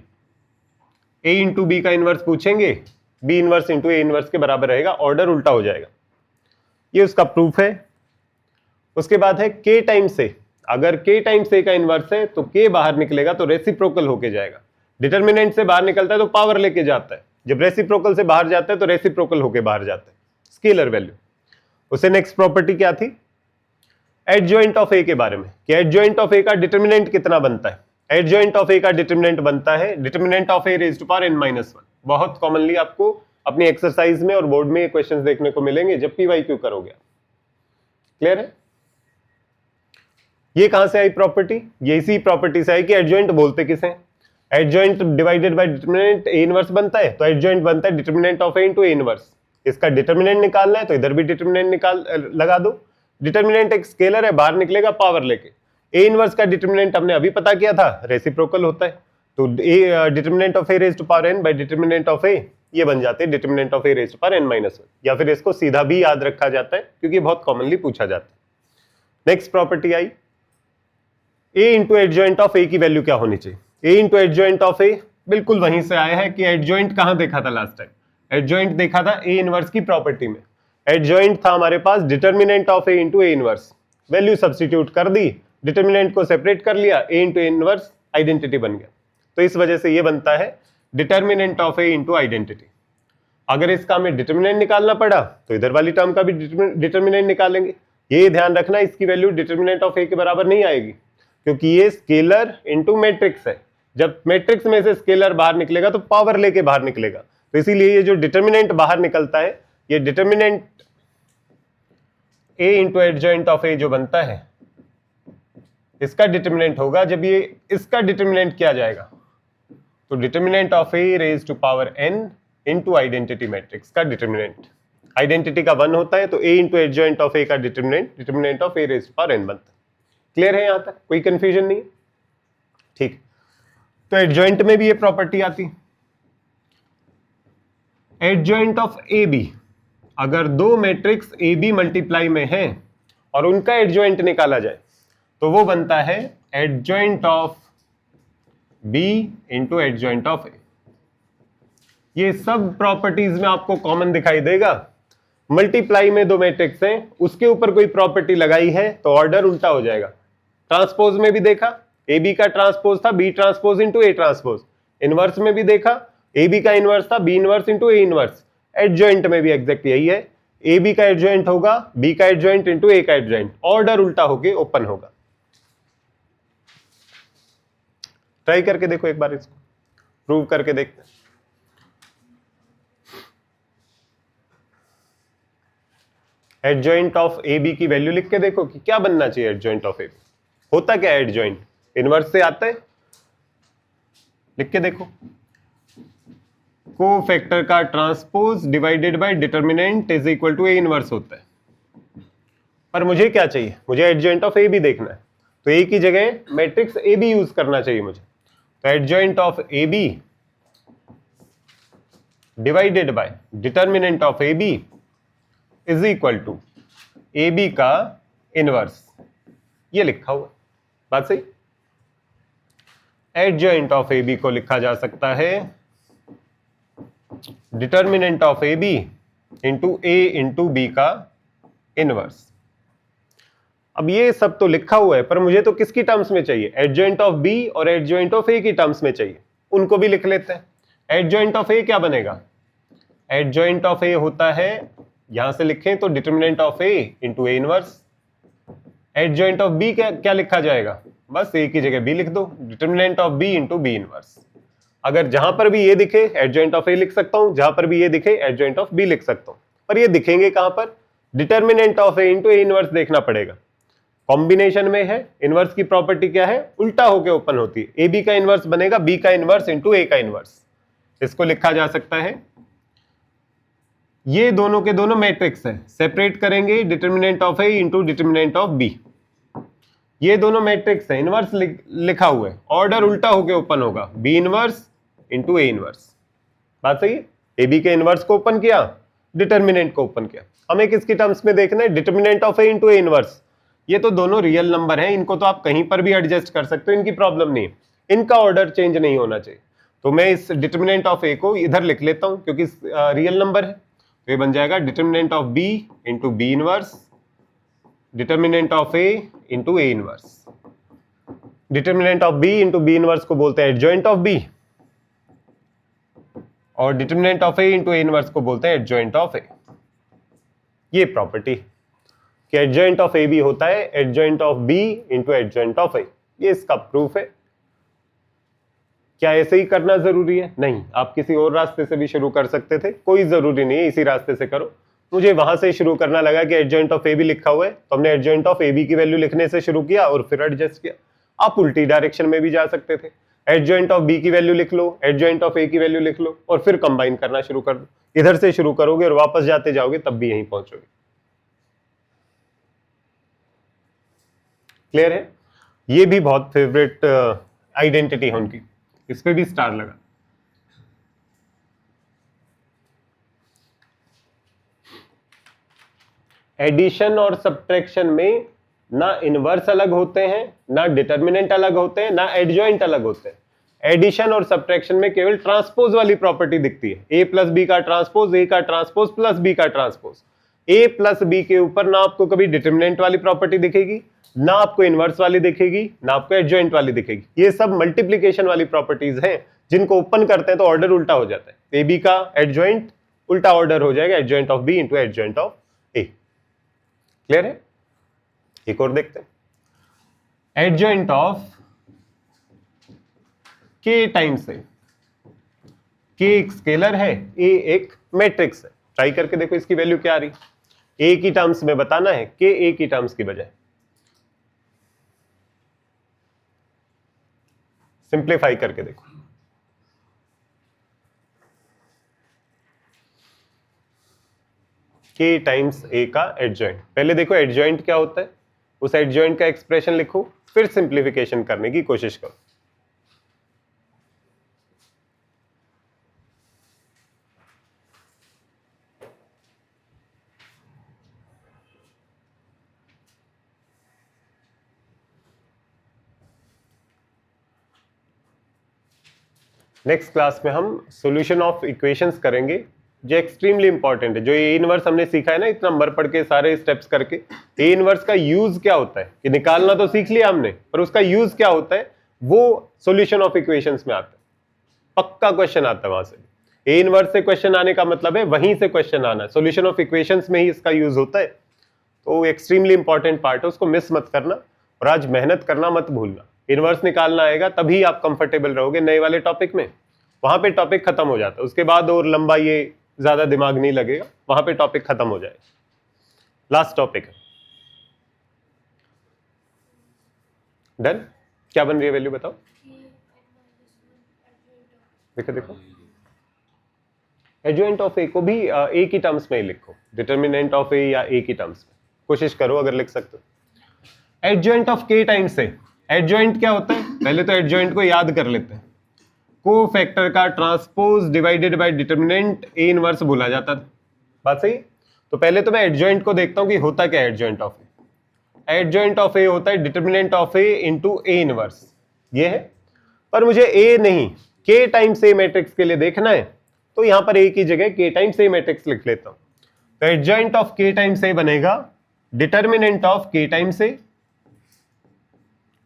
A into B का इनवर्स पूछेंगे, B inverse into A inverse के बराबर रहेगा, ऑर्डर उल्टा हो जाएगा, ये उसका प्रूफ है। उसके बाद है के टाइम्स ए, अगर के टाइम्स ए का इनवर्स है तो के बाहर निकलेगा तो रेसिप्रोकल होके जाएगा। डिटर्मिनेंट से बाहर निकलता है तो पावर लेके जाता है, जब रेसिप्रोकल से बाहर जाता है तो रेसिप्रोकल होके बाहर जाता है, स्केलर वैल्यू। उसे नेक्स्ट प्रॉपर्टी क्या थी? एडजॉइंट ऑफ ए के बारे में, कि एडजॉइंट ऑफ ए का डिटर्मिनेंट कितना बनता है। एडजॉइंट ऑफ ए का डिटर्मिनेंट बनता है determinant of A raised to power n - 1। बहुत कॉमनली आपको अपनी एक्सरसाइज में और बोर्ड में क्वेश्चंस देखने को मिलेंगे जब PYQ करोगे। क्लियर है? ये कहां से आई प्रॉपर्टी? ये इसी प्रॉपर्टी से आई कि एडजॉइंट बोलते किसे? Adjoint divided by determinant A inverse बनता है, तो एडजॉइंट बनता है determinant of A into A inverse. इसका डिटर्मिनेंट निकालना है तो इधर भी डिटर्मिनेंट लगा दो। डिटर्मिनेंट एक स्केलर है, बाहर निकलेगा पावर लेके। ए इनवर्स का डिटर्मिनेंट हमने अभी पता किया था, रेसिप्रोकल होता है, तो A determinant of A raised to power n by determinant of A ये बन जाते हैं determinant of A raised to power n minus 1, या फिर इसको सीधा भी याद रखा जाता है क्योंकि बहुत कॉमनली पूछा जाता है। Next property I a into adjoint of A की वैल्यू क्या होनी चाहिए। a into adjoint of A बिल्कुल वहीं से आया है कि एडजॉइंट कहां देखा था लास्ट टाइम, एडजॉइंट देखा था ए इनवर्स की प्रॉपर्टी में। एडजॉइंट था हमारे पास determinant of A into A inverse, value substitute कर दी, डिटर्मिनेंट को सेपरेट कर लिया, A into A inverse identity बन गया। तो इस वजह से ये बनता है determinant of A into identity. अगर इसका हमें डिटर्मिनेंट निकालना पड़ा तो इधर वाली टर्म का भी डिटर्मिनेंट निकालेंगे। ये ध्यान रखना इसकी वैल्यू डिटर्मिनेंट ऑफ ए के बराबर नहीं आएगी क्योंकि ये स्केलर इंटू मैट्रिक्स है। जब मैट्रिक्स में से स्केलर बाहर निकलेगा तो पावर लेके बाहर निकलेगा, तो इसीलिए ये जो डिटर्मिनेंट बाहर निकलता है ये determinant A into adjoint of A जो बनता है इसका डिटर्मिनेंट होगा जब ये इसका डिटर्मिनेंट किया जाएगा तो determinant of A raise to power n into identity matrix का डिटर्मिनेंट, आइडेंटिटी का 1 होता है तो a into adjoint of A का determinant of A raise to power n बनता है। क्लियर है, यहां तक कोई कंफ्यूजन नहीं? ठीक, तो एडजॉइंट में भी ये प्रॉपर्टी आती। एडजॉइंट ऑफ ए बी, अगर दो मैट्रिक्स ए बी मल्टीप्लाई में हैं और उनका एडजॉइंट निकाला जाए तो वो बनता है adjoint of B into adjoint of A. ये सब प्रॉपर्टीज में आपको कॉमन दिखाई देगा। मल्टीप्लाई में दो मैट्रिक्स हैं, उसके ऊपर कोई प्रॉपर्टी लगाई है तो ऑर्डर उल्टा हो जाएगा। ट्रांसपोज में भी देखा, ए बी का ट्रांसपोज था B transpose into A transpose. Inverse में भी देखा, ए बी का इनवर्स था B inverse into A inverse. Adjoint में भी एग्जैक्ट यही है, ए बी का एडजॉइंट होगा बी का एडजॉइंट इंटू ए का एडजॉइंट, ऑर्डर उल्टा होके ओपन होगा। ट्राई करके देखो एक बार, इसको प्रूव करके देखते हैं। एडजॉइंट ऑफ ए बी की वैल्यू लिख के देखो कि क्या बनना चाहिए एडजॉइंट ऑफ ए बी। होता क्या है एडजॉइंट, इनवर्स से आता है, लिख के देखो। कोफैक्टर का transpose divided by determinant is equal to A inverse होता है। पर मुझे क्या चाहिए, मुझे एडजॉइंट ऑफ ए बी देखना है, तो ए की जगह मैट्रिक्स ए बी यूज करना चाहिए मुझे। तो adjoint of A B divided by determinant of A B is equal to A B का इनवर्स, ये लिखा हुआ, बात सही। एडजॉइंट ऑफ ए बी को लिखा जा सकता है determinant of A B into A into B का इनवर्स। अब ये सब तो लिखा हुआ है पर मुझे तो किसकी टर्म्स में चाहिए, एडजॉइंट ऑफ बी और एडजॉइंट ऑफ ए की टर्म्स में चाहिए, उनको भी लिख लेते हैं। एडजॉइंट ऑफ ए क्या बनेगा, एडजॉइंट ऑफ ए होता है, यहां से लिखें तो determinant of A into A inverse. Adjoint of B क्या लिखा जाएगा, बस ए की जगह बी लिख दो, determinant of B into B inverse. अगर जहां पर भी ये दिखे एडजॉइंट ऑफ ए लिख सकता हूं, जहां पर भी ये दिखे एडजॉइंट ऑफ बी लिख सकता हूं, पर ये दिखेंगे कहां पर, determinant of A into A inverse देखना पड़ेगा। कॉम्बिनेशन में है, इनवर्स की प्रॉपर्टी क्या है, उल्टा होके ओपन होती है। ए बी का इनवर्स बनेगा बी का इनवर्स इंटू ए का इनवर्स, इसको लिखा जा सकता है। ये दोनों के दोनों मैट्रिक्स है, सेपरेट करेंगे determinant of A into determinant of B. ये दोनों मैट्रिक्स है, इनवर्स लिखा हुआ है, ऑर्डर उल्टा होके ओपन होगा, B inverse into A inverse. बात सही है, ए बी के इनवर्स को ओपन किया, डिटर्मिनेंट को ओपन किया। हमें किसकी टर्म्स में देखना है, determinant of A into A inverse. ये तो दोनों रियल नंबर हैं, इनको तो आप कहीं पर भी एडजस्ट कर सकते हो, इनकी प्रॉब्लम नहीं है, इनका ऑर्डर चेंज नहीं होना चाहिए। तो मैं इस डिटर्मिनेंट ऑफ ए को इधर लिख लेता हूं क्योंकि रियल नंबर है, तो ये बन जाएगा determinant of B into B inverse, determinant of A into A inverse. Determinant of B into B inverse को बोलते हैं एडजॉइंट ऑफ बी, और determinant of A into A inverse को बोलते हैं एडजॉइंट ऑफ ए। ये प्रॉपर्टी कि adjoint of A B होता है adjoint of B into adjoint of A, ये इसका प्रूफ है। क्या ऐसे ही करना जरूरी है, नहीं, आप किसी और रास्ते से भी शुरू कर सकते थे, कोई जरूरी नहीं है इसी रास्ते से करो। मुझे वहां से शुरू करना लगा कि एडजॉइंट ऑफ ए बी लिखा हुआ है, तो हमने एडजॉइंट ऑफ ए बी की वैल्यू लिखने से शुरू किया और फिर एडजस्ट किया। आप उल्टी डायरेक्शन में भी जा सकते थे, एडजॉइंट ऑफ बी की वैल्यू लिख लो, एडजॉइंट ऑफ ए की वैल्यू लिख लो और फिर कंबाइन करना शुरू कर दो। इधर से शुरू करोगे और वापस जाते जाओगे तब भी यहीं पहुंचोगे। क्लियर है? ये भी बहुत फेवरेट आइडेंटिटी है उनकी, इस पे भी स्टार लगा। एडिशन और सब्ट्रैक्शन में ना इनवर्स अलग होते हैं, ना डिटर्मिनेंट अलग होते हैं, ना एडजॉइंट अलग होते हैं। एडिशन और सब्ट्रैक्शन में केवल ट्रांसपोज वाली प्रॉपर्टी दिखती है, ए प्लस बी का ट्रांसपोज, ए का ट्रांसपोज प्लस बी का ट्रांसपोज। ए प्लस बी के ऊपर ना आपको कभी डिटर्मिनेंट वाली प्रॉपर्टी दिखेगी, ना आपको इनवर्स वाली दिखेगी, ना आपको एडजॉइंट वाली दिखेगी। ये सब मल्टीप्लीकेशन वाली प्रॉपर्टीज हैं, जिनको ओपन करते हैं तो ऑर्डर उल्टा हो जाता है। ए बी का एडजॉइंट उल्टा ऑर्डर हो जाएगा, adjoint of B into adjoint of A. Clear है? एक और देखते हैं। एडजॉइंट ऑफ के टाइम्स है, के एक स्केलर है, ए एक मैट्रिक्स है। ट्राई करके देखो इसकी वैल्यू क्या आ रही। ए की टर्म्स में बताना है, के ए की टर्म्स की बजाय। सिंप्लीफाई करके देखो। के टाइम्स ए का एडजॉइंट। पहले देखो एडजॉइंट क्या होता है, उस एडजॉइंट का एक्सप्रेशन लिखो, फिर सिंप्लीफिकेशन करने की कोशिश करो। नेक्स्ट क्लास में हम सॉल्यूशन ऑफ इक्वेशंस करेंगे, जो एक्सट्रीमली इंपॉर्टेंट है। जो ए इनवर्स हमने सीखा है ना, इतना नंबर पढ़ के सारे स्टेप्स करके, ए इनवर्स का यूज क्या होता है कि निकालना तो सीख लिया हमने, पर उसका यूज क्या होता है वो सॉल्यूशन ऑफ इक्वेशंस में आता है। पक्का क्वेश्चन आता है वहां से। ए इनवर्स से क्वेश्चन आने का मतलब है वहीं से क्वेश्चन आना है, सॉल्यूशन ऑफ इक्वेशंस में ही इसका यूज होता है। तो एक्सट्रीमली इंपॉर्टेंट पार्ट है, उसको मिस मत करना और आज मेहनत करना मत भूलना। इनवर्स निकालना आएगा तभी आप कंफर्टेबल रहोगे नए वाले टॉपिक में, वहां पे टॉपिक खत्म हो जाता है। उसके बाद और लंबा ये ज्यादा दिमाग नहीं लगेगा, वहां पे टॉपिक खत्म हो जाएगा। लास्ट टॉपिक है डन। क्या बन रही है वैल्यू बताओ। देखो देखो, एडजॉइंट ऑफ ए को भी ए की टर्म्स में ही लिखो, डिटर्मिनेंट ऑफ ए या ए की टर्म्स में कोशिश करो अगर लिख सकते हो। एडजॉइंट ऑफ के टाइम्स से, एडजॉइंट क्या होता है पहले तो एडजॉइंट को याद कर लेते हैं। को फैक्टर का transpose divided by determinant A inverse बोला जाता था। बात सही? तो पहले तो मैं एडजॉइंट को देखता हूं कि होता क्या है adjoint of A. Adjoint of A होता है determinant of A into A inverse, ये है। पर मुझे ए नहीं, के टाइम्स ए मैट्रिक्स के लिए देखना है, तो यहां पर ए की जगह के टाइम्स ए मैट्रिक्स लिख लेता हूं। तो एडजॉइंट ऑफ के टाइम्स ए बनेगा determinant of K times A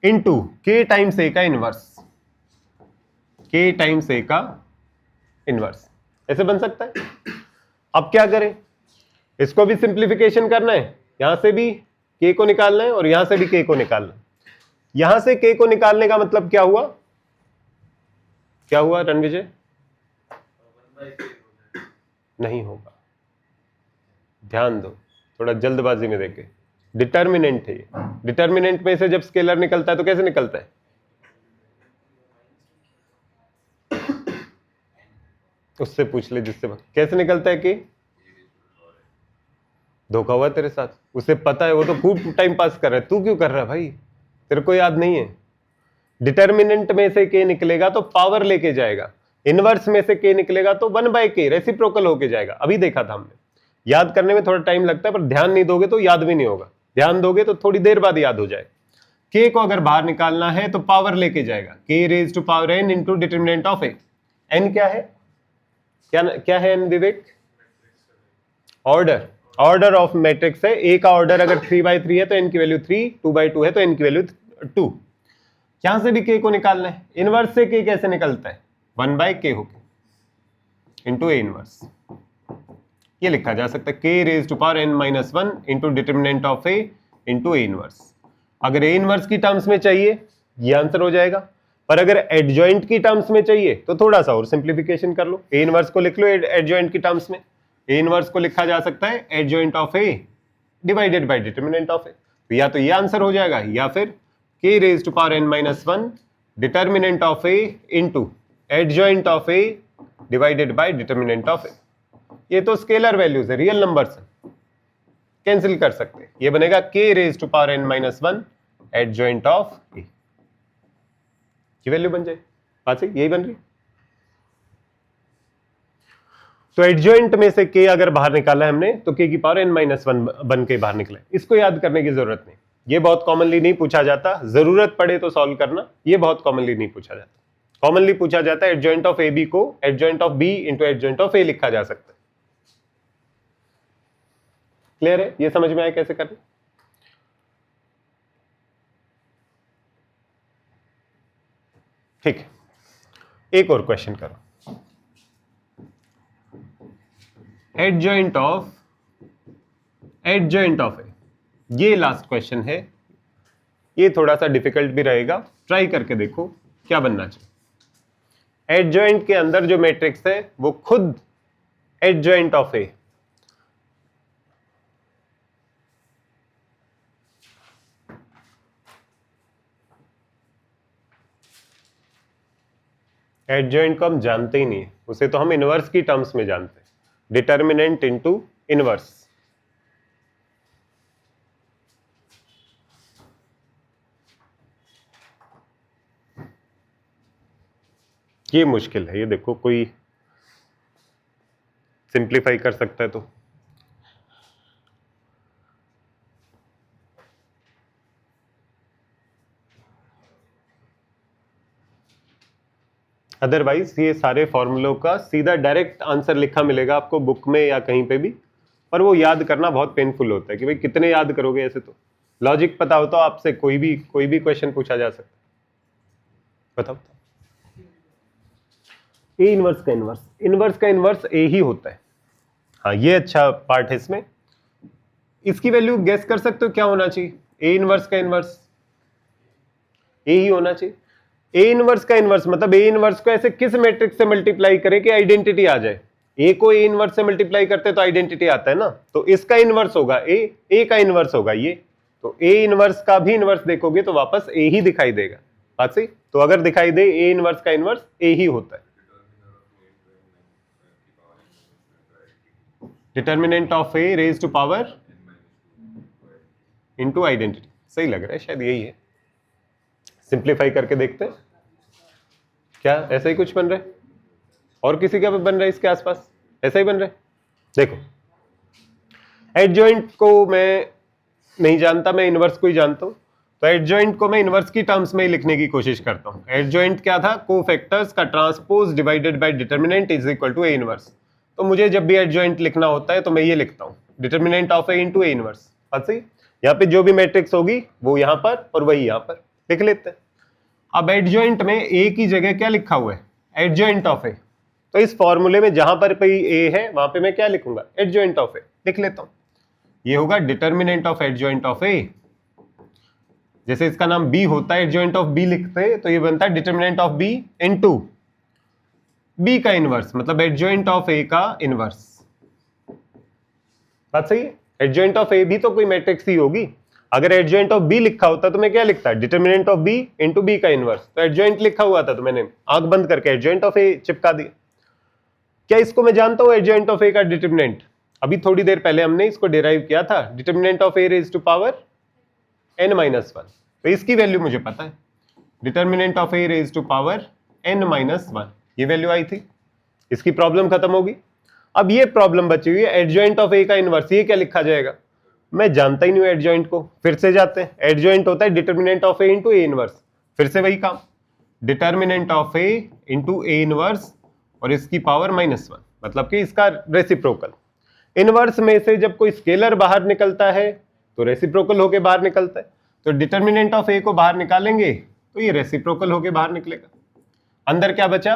into के टाइम्स ए का इनवर्स, के टाइम्स ए का इनवर्स। ऐसे बन सकता है। अब क्या करें, इसको भी सिंप्लीफिकेशन करना है, यहां से भी के को निकालना है और यहां से भी के को निकालना है। यहां से के को निकालने का मतलब क्या हुआ, क्या हुआ रणविजय? नहीं होगा, ध्यान दो, थोड़ा जल्दबाजी में देखे। डिटर्मिनेंट है, डिटर्मिनेंट में से जब स्केलर निकलता है तो कैसे निकलता है? उससे पूछ ले जिससे कैसे निकलता है कि धोखा हुआ तेरे साथ, उसे पता है, वो तो खूब टाइम पास कर रहा है, तू क्यों कर रहा है भाई, तेरे को याद नहीं है। डिटर्मिनेंट में से के निकलेगा तो पावर लेके जाएगा, इनवर्स में से के निकलेगा तो 1/k रेसिप्रोकल होके जाएगा। अभी देखा था हमने। याद करने में थोड़ा टाइम लगता है, पर ध्यान नहीं दोगे तो याद भी नहीं होगा, ध्यान दोगे तो थोड़ी देर बाद याद हो जाए। के को अगर बाहर निकालना है तो पावर लेके जाएगा, K raise to power n into determinant of A. N क्या है, क्या है N Vivek? Order, order of matrix है। ए का ऑर्डर अगर 3/3 है तो एन की वैल्यू 3, 2/2 है तो एन की वैल्यू 2। यहां से भी के को निकालना है। इनवर्स से के कैसे निकलता है? 1/k होके इंटू ए इनवर्स। ये लिखा जा सकता है K raise to power n-1 into determinant of A into A inverse. अगर ए इनवर्स की टर्म्स में चाहिए ये आंसर हो जाएगा, पर अगर एडजॉइंट की टर्म्स में चाहिए तो थोड़ा सा और सिंप्लीफिकेशन कर लो। ए इनवर्स को लिख लो एडजॉइंट की टर्म्स में। ए इनवर्स को लिखा जा सकता है adjoint of A divided by determinant of A. तो या तो ये आंसर हो जाएगा या फिर K raise to power n-1 determinant of A into adjoint of A divided by determinant of A. ये तो स्केलर वैल्यूज है, रियल नंबर्स कैंसिल कर सकते हैं। ये बनेगा k raise to power n minus 1 adjoint of A. ये value बन जाए, बात सही, यही बन रही। तो एडजॉइंट में से k अगर बाहर निकाला है हमने तो k की पावर n माइनस 1 बन के बाहर निकला। इसको याद करने की जरूरत नहीं, ये बहुत कॉमनली नहीं पूछा जाता, जरूरत पड़े तो सॉल्व करना, ये बहुत कॉमनली नहीं पूछा जाता। कॉमनली पूछा जाता है एडजॉइंट ऑफ ए बी को adjoint of B into adjoint of A लिखा जा सकता है। क्लियर है, ये समझ में आया कैसे करना। ठीक है, एक और क्वेश्चन करो। एडजॉइंट ऑफ ए, ये लास्ट क्वेश्चन है। ये थोड़ा सा डिफिकल्ट भी रहेगा, ट्राई करके देखो क्या बनना चाहिए। एडजॉइंट के अंदर जो मैट्रिक्स है वो खुद एडजॉइंट ऑफ ए, एडजॉइंट को हम जानते ही नहीं है, उसे तो हम इनवर्स की टर्म्स में जानते हैं, डिटर्मिनेंट इनटू इनवर्स। ये मुश्किल है, ये देखो कोई सिंप्लीफाई कर सकता है तो। अदरवाइज ये सारे फॉर्मूलों का सीधा डायरेक्ट आंसर लिखा मिलेगा आपको बुक में या कहीं पे भी, पर वो याद करना बहुत पेनफुल होता है कि भाई कितने याद करोगे। ऐसे तो लॉजिक पता हो तो आपसे कोई भी क्वेश्चन पूछा जा सकता है। बताओ, ए इनवर्स का इनवर्स ए ही होता है। हाँ, ये अच्छा पार्ट है इसमें। इसकी वैल्यू गेस कर सकते हो क्या होना चाहिए? ए इनवर्स का इनवर्स ए ही होना चाहिए। ए इनवर्स का इनवर्स मतलब ए इनवर्स को ऐसे किस मैट्रिक्स से मल्टीप्लाई करे कि आइडेंटिटी आ जाए। ए को ए इनवर्स से मल्टीप्लाई करते तो आइडेंटिटी आता है ना, तो इसका इनवर्स होगा ए का इनवर्स होगा ये। तो ए इनवर्स का भी इनवर्स देखोगे तो वापस ए ही दिखाई देगा। बात सही? तो अगर दिखाई दे ए इनवर्स का इनवर्स ए ही होता है। Determinant of A raise to power into identity, सही लग रहा है, शायद यही है। सिंप्लीफाई करके देखते हैं क्या ऐसा ही कुछ बन रहा है, और किसी का भी बन रहा है इसके आसपास ऐसा ही बन रहा है। देखो, एडजॉइंट को मैं नहीं जानता, मैं इनवर्स को ही जानता हूं, तो एडजॉइंट को मैं इनवर्स की टर्म्स में ही लिखने की कोशिश करता हूं। एडजॉइंट क्या था? कोफैक्टर्स का transpose divided by determinant is equal to A inverse. तो मुझे जब भी एडजॉइंट लिखना होता है तो मैं ये लिखता हूं, determinant of A into A inverse. बात सही? यहाँ पे जो भी मैट्रिक्स होगी वो यहाँ पर और वही यहाँ पर लिख लेते हैं। अब एडजॉइंट में ए की जगह क्या लिखा हुआ है? Adjoint of A. तो इस फॉर्मूले में जहां पर भी ए है वहां पे मैं क्या लिखूंगा? एडजॉइंट ऑफ ए लिख लेता हूं। ये होगा डिटर्मिनेंट ऑफ एडजॉइंट ऑफ ए। जैसे इसका नाम बी होता है, एडजॉइंट ऑफ बी लिखते हैं तो ये बनता है determinant of B into B का इनवर्स, मतलब एडजॉइंट ऑफ ए का इनवर्स। बात सही है? एडजॉइंट ऑफ ए भी तो कोई मैट्रिक्स ही होगी। अगर एडजॉइंट ऑफ बी लिखा होता तो मैं क्या लिखता? Determinant of B into B का इनवर्स। तो एडजॉइंट लिखा हुआ था तो मैंने आंख बंद करके एडजॉइंट ऑफ ए चिपका दिया। क्या इसको मैं जानता हूं एडजॉइंट ऑफ ए का डिटर्मिनेंट? अभी थोड़ी देर पहले हमने इसको डिराइव किया था, determinant of A raise to power n minus 1। तो इसकी वैल्यू मुझे पता है, determinant of A raise to power n minus 1, ये वैल्यू आई थी। इसकी प्रॉब्लम खत्म होगी। अब ये प्रॉब्लम बची हुई है एडजॉइंट ऑफ ए का इनवर्स, ये क्या लिखा जाएगा? मैं जानता ही नहीं हूं एडजॉइंट को, फिर से जाते हैं। एडजॉइंट होता है determinant of A into A inverse, फिर से वही काम, determinant of A into A inverse और इसकी पावर -1, मतलब कि इसका रेसिप्रोकल। इनवर्स में से जब कोई स्केलर बाहर निकलता है तो रेसिप्रोकल होके बाहर निकलता है, तो डिटर्मिनेंट ऑफ ए को बाहर निकालेंगे तो ये रेसिप्रोकल होके बाहर निकलेगा। अंदर क्या बचा?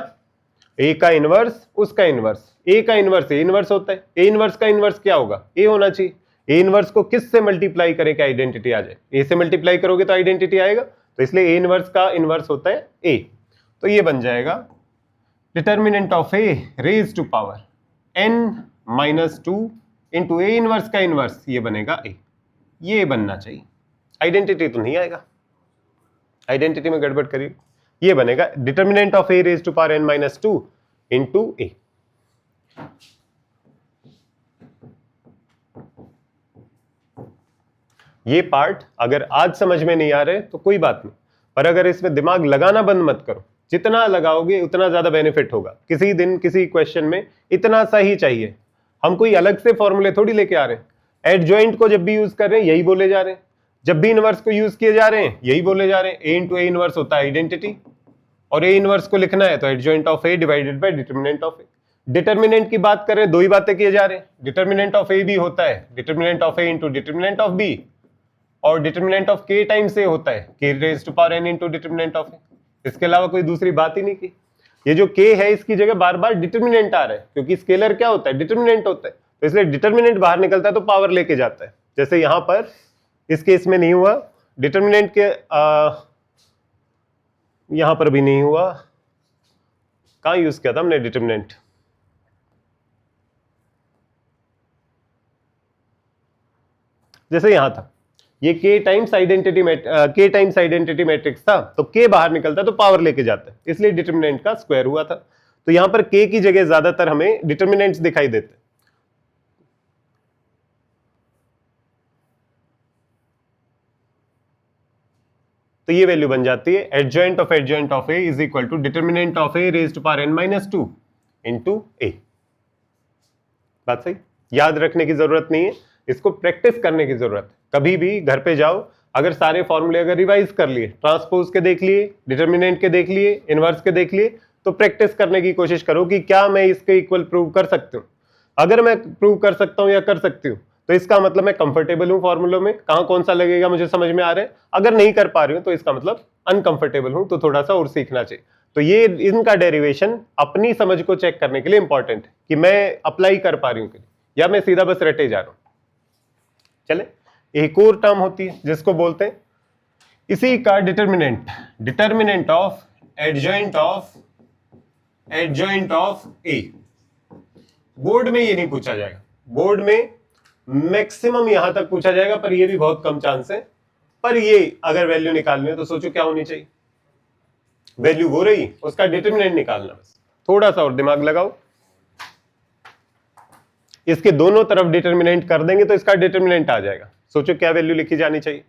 ए का इनवर्स उसका इनवर्स। ए का इनवर्स ए इनवर्स होता है, ए इनवर्स का इनवर्स क्या होगा? ए होना चाहिए। ए इनवर्स को किस से मल्टीप्लाई करें कि आइडेंटिटी आ जाए? ए से मल्टीप्लाई करोगे तो आइडेंटिटी आएगा, तो इसलिए ए इनवर्स का इनवर्स होता है ए। तो ये बन जाएगा determinant of A raise to power n-2 into A inverse का इनवर्स, ये बनेगा ए। ये बनना चाहिए, आइडेंटिटी तो नहीं आएगा, आइडेंटिटी में गड़बड़ करिए। ये बनेगा determinant of a raise to power n minus 2 into a। ये पार्ट अगर आज समझ में नहीं आ रहे तो कोई बात नहीं, पर अगर इसमें दिमाग लगाना बंद मत करो, जितना लगाओगे उतना ज्यादा बेनिफिट होगा। किसी दिन किसी क्वेश्चन में इतना सा ही चाहिए, हम कोई अलग से फॉर्मूले थोड़ी लेके आ रहे हैं। एडजॉइंट को जब भी यूज कर रहे हैं यही बोले जा रहे हैं, जब भी इनवर्स को यूज किए जा रहे हैं यही बोले जा रहे हैं। ए इंटू ए इनवर्स होता है आइडेंटिटी, और ए इनवर्स को लिखना है तो adjoint of A divided by determinant of A. Determinant की बात कर रहे हैं, दो ही बातें किए जा रहे हैं। डिटर्मिनेंट ऑफ ए भी होता है determinant of A into determinant of B, और determinant of K times A होता है K raise to power N into determinant of A. इसके अलावा कोई दूसरी बात ही नहीं की। ये जो के है इसकी जगह बार बार डिटर्मिनेंट आ रहा है, क्योंकि स्केलर क्या होता है, डिटर्मिनेंट होता है, तो इसलिए डिटर्मिनेंट बाहर निकलता है तो पावर लेके जाता है। जैसे यहां पर इस केस में नहीं हुआ, डिटर्मिनेंट के यहां पर भी नहीं हुआ। कहां यूज किया था हमने डिटर्मिनेंट, जैसे यहां था ये k टाइम्स आइडेंटिटी मैट्रिक्स था, तो k बाहर निकलता है तो पावर लेके जाता है, इसलिए डिटर्मिनेंट का स्क्वायर हुआ था। तो यहां पर k की जगह ज्यादातर हमें डिटर्मिनेंट्स दिखाई देते हैं। तो ये वैल्यू बन जाती है adjoint of a is equal to determinant of a raise to power n minus 2 into a। बात सही, याद रखने की जरूरत नहीं है, इसको प्रैक्टिस करने की जरूरत है। कभी भी घर पे जाओ, अगर सारे फॉर्मूले अगर रिवाइज कर लिए, ट्रांसपोज के देख लिए, डिटर्मिनेंट के देख लिए, इनवर्स के देख लिए, तो प्रैक्टिस करने की कोशिश करो कि क्या मैं इसके इक्वल प्रूव कर सकती हूँ। अगर मैं प्रूव कर सकता हूँ या कर सकती हूँ तो इसका मतलब मैं कंफर्टेबल हूँ फॉर्मूलों में, कहाँ कौन सा लगेगा मुझे समझ में आ रहा है। अगर नहीं कर पा रही हूँ तो इसका मतलब अनकंफर्टेबल हूँ, तो थोड़ा सा और सीखना चाहिए। तो ये इनका डेरिवेशन अपनी समझ को चेक करने के लिए इंपॉर्टेंट है कि मैं अप्लाई कर पा रही हूँ या मैं सीधा बस रटे जा रहा हूँ। चले, एक और टर्म होती है जिसको बोलते हैं इसी का determinant of adjoint of A. Board में ये नहीं पूछा जाएगा, बोर्ड में मैक्सिमम यहां तक पूछा जाएगा, पर ये भी बहुत कम चांस है। पर ये अगर वैल्यू निकालनी है तो सोचो क्या होनी चाहिए, वैल्यू वो रही, उसका डिटर्मिनेंट निकालना। बस थोड़ा सा और दिमाग लगाओ, इसके दोनों तरफ डिटर्मिनेंट कर देंगे तो इसका डिटर्मिनेंट आ जाएगा। सोचो क्या वैल्यू लिखी जानी चाहिए।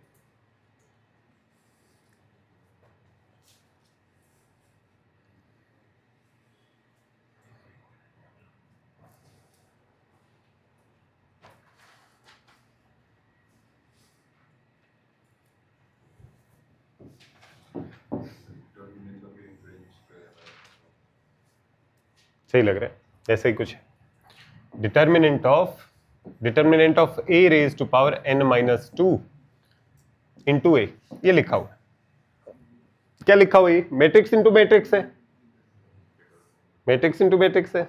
सही लग रहा है, ऐसा ही कुछ है। Determinant of a raise to power n minus 2 into A, ये लिखा हुआ है। क्या लिखा हुआ है, मैट्रिक्स इंटू मैट्रिक्स है, मैट्रिक्स इंटू मैट्रिक्स है,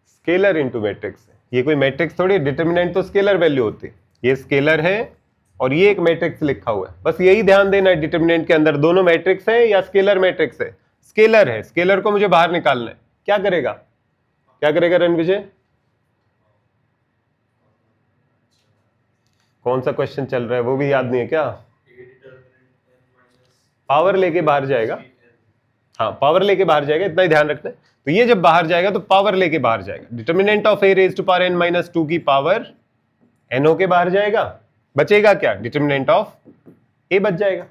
स्केलर इंटू मैट्रिक्स है। ये कोई मैट्रिक्स थोड़ी, डिटर्मिनेंट तो स्केलर वैल्यू होती है, ये स्केलर है और ये एक मैट्रिक्स लिखा हुआ है। बस यही ध्यान देना है, डिटर्मिनेंट के अंदर दोनों मैट्रिक्स है या स्केलर मैट्रिक्स है। स्केलर है, स्केलर को मुझे बाहर निकालना है। क्या करेगा, क्या करेगा रणविजय? कौन सा क्वेश्चन चल रहा है वो भी याद नहीं है क्या? पावर लेके बाहर जाएगा, हाँ पावर लेके बाहर जाएगा, इतना ही ध्यान रखना है। तो ये जब बाहर जाएगा तो पावर लेके बाहर जाएगा। Determinant of a raise to power n minus 2 की पावर n होके बाहर जाएगा, बचेगा क्या, डिटर्मिनेंट ऑफ a बच जाएगा।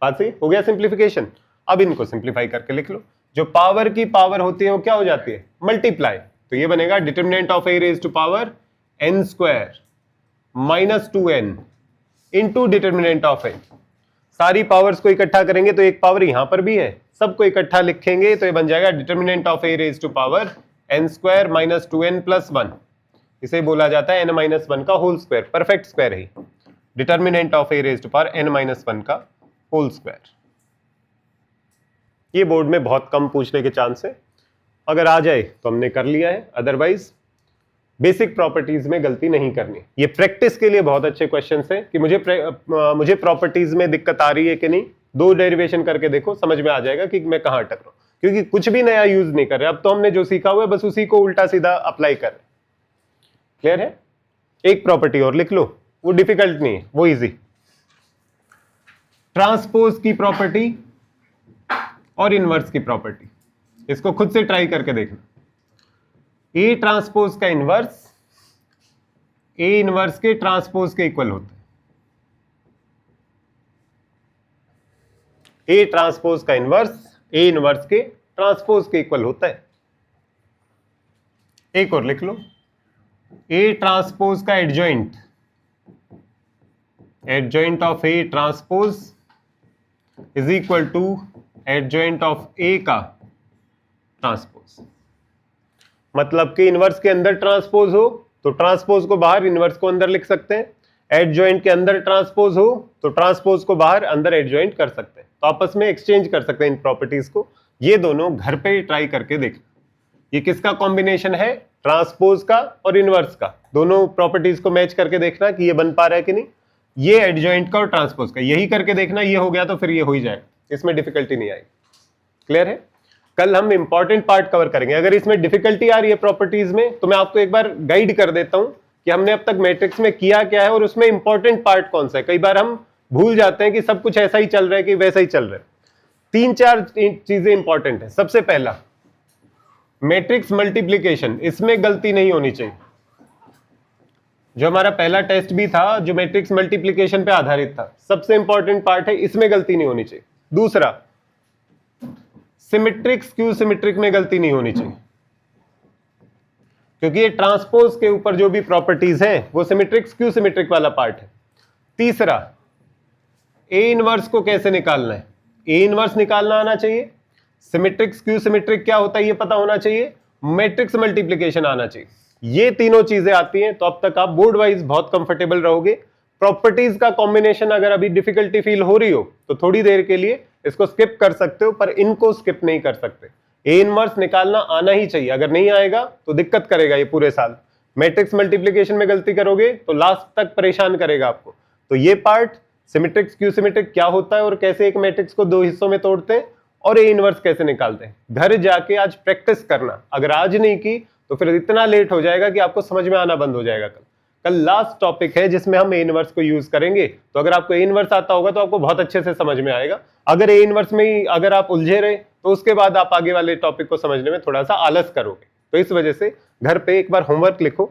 बात सही हो गया, सिंप्लीफिकेशन। अब इनको सिंप्लीफाई करके लिख लो, जो पावर की पावर होती है वो क्या हो जाती है, मल्टीप्लाई। तो ये बनेगा determinant of a raise to power n square minus 2n into determinant of a। सारी पावर्स को इकट्ठा करेंगे तो एक पावर यहां पर भी है, सबको इकट्ठा लिखेंगे तो ये बन जाएगा determinant of a raise to power n square minus 2n plus 1। इसे बोला जाता है n माइनस 1 का होल स्क्वायर, परफेक्ट स्क्वायर है determinant of a raise to power n minus 1 का होल स्क्वायर। ये बोर्ड में बहुत कम पूछने के चांस है, अगर आ जाए तो हमने कर लिया है, अदरवाइज बेसिक प्रॉपर्टीज में गलती नहीं करनी। ये प्रैक्टिस के लिए बहुत अच्छे क्वेश्चंस हैं कि मुझे प्रॉपर्टीज में दिक्कत आ रही है कि नहीं। दो डेरिवेशन करके देखो, समझ में आ जाएगा कि मैं कहां अटक रहा हूं, क्योंकि कुछ भी नया यूज नहीं कर रहे। अब तो हमने जो सीखा हुआ है बस उसी को उल्टा सीधा अप्लाई कर रहे। क्लियर है? एक प्रॉपर्टी और लिख लो, वो डिफिकल्ट नहीं है, वो इजी। ट्रांसपोज की प्रॉपर्टी और इनवर्स की प्रॉपर्टी, इसको खुद से ट्राई करके देखना। ए ट्रांसपोज का इनवर्स ए इनवर्स के ट्रांसपोज के इक्वल होता है। ए ट्रांसपोज का इनवर्स ए इनवर्स के ट्रांसपोज के इक्वल होता है। एक और लिख लो, ए ट्रांसपोज का adjoint of A transpose is equal to adjoint of A का ट्रांसपोज। मतलब कि इनवर्स के अंदर ट्रांसपोज हो तो ट्रांसपोज को बाहर, इनवर्स को अंदर लिख सकते हैं। एडजॉइंट के अंदर ट्रांसपोज हो तो ट्रांसपोज को बाहर, अंदर एडजॉइंट कर सकते हैं। तो आपस में एक्सचेंज कर सकते हैं इन प्रॉपर्टीज को। ये दोनों घर पे ट्राई करके देखना। ये किसका कॉम्बिनेशन है? ट्रांसपोज का और इनवर्स का। दोनों प्रॉपर्टीज को मैच करके देखना कि ये बन पा रहा है कि नहीं। ये एडजॉइंट का और ट्रांसपोज का, यही करके देखना। ये हो गया तो फिर ये हो ही जाएगा, इसमें डिफिकल्टी नहीं आएगी। क्लियर है? कल हम इंपॉर्टेंट पार्ट कवर करेंगे। अगर इसमें डिफिकल्टी आ रही है प्रॉपर्टीज में तो मैं आपको एक बार गाइड कर देता हूं कि हमने अब तक मैट्रिक्स में किया क्या है और उसमें इंपॉर्टेंट पार्ट कौन सा है। कई बार हम भूल जाते हैं कि सब कुछ ऐसा ही चल रहा है कि वैसा ही चल रहा है। 3-4 चीजें इंपॉर्टेंट है। सबसे पहला, मैट्रिक्स मल्टीप्लीकेशन, इसमें गलती नहीं होनी चाहिए। जो हमारा पहला टेस्ट भी था जो मैट्रिक्स मल्टीप्लीकेशन पे आधारित था, सबसे इंपॉर्टेंट पार्ट है, इसमें गलती नहीं होनी चाहिए। दूसरा, सिमेट्रिक स्क्यू सिमेट्रिक में गलती नहीं होनी चाहिए, क्योंकि ये ट्रांसपोज के ऊपर जो भी प्रॉपर्टीज हैं वो सिमेट्रिक स्क्यू सिमेट्रिक वाला पार्ट है। तीसरा, ए इनवर्स को कैसे निकालना है, ए इनवर्स निकालना आना चाहिए। सिमेट्रिक स्क्यू सिमेट्रिक क्या होता है ये पता होना चाहिए। मैट्रिक्स मल्टीप्लिकेशन आना चाहिए। ये तीनों चीजें आती हैं तो अब तक आप बोर्ड वाइज बहुत कंफर्टेबल रहोगे। प्रॉपर्टीज का कॉम्बिनेशन अगर अभी डिफिकल्टी फील हो रही हो तो थोड़ी देर के लिए इसको स्किप कर सकते हो, पर इनको स्किप नहीं कर सकते। ए इनवर्स निकालना आना ही चाहिए। अगर नहीं आएगा तो दिक्कत करेगा ये पूरे साल। मैट्रिक्स मल्टीप्लिकेशन में गलती करोगे तो लास्ट तक परेशान करेगा आपको। तो ये पार्ट, सिमेट्रिक स्क्यू सिमेट्रिक क्या होता है और कैसे एक मैट्रिक्स को 2 हिस्सों में तोड़ते हैं और ए इनवर्स कैसे निकालते हैं, घर जाके आज प्रैक्टिस करना। अगर आज नहीं की तो फिर इतना लेट हो जाएगा कि आपको समझ में आना बंद हो जाएगा। कल लास्ट टॉपिक है जिसमें हम ए इनवर्स को यूज करेंगे। तो अगर आपको ए इनवर्स आता होगा तो आपको बहुत अच्छे से समझ में आएगा। अगर ए इनवर्स में ही अगर आप उलझे रहे तो उसके बाद आप आगे वाले टॉपिक को समझने में थोड़ा सा आलस करोगे। तो इस वजह से घर पे एक बार होमवर्क लिखो,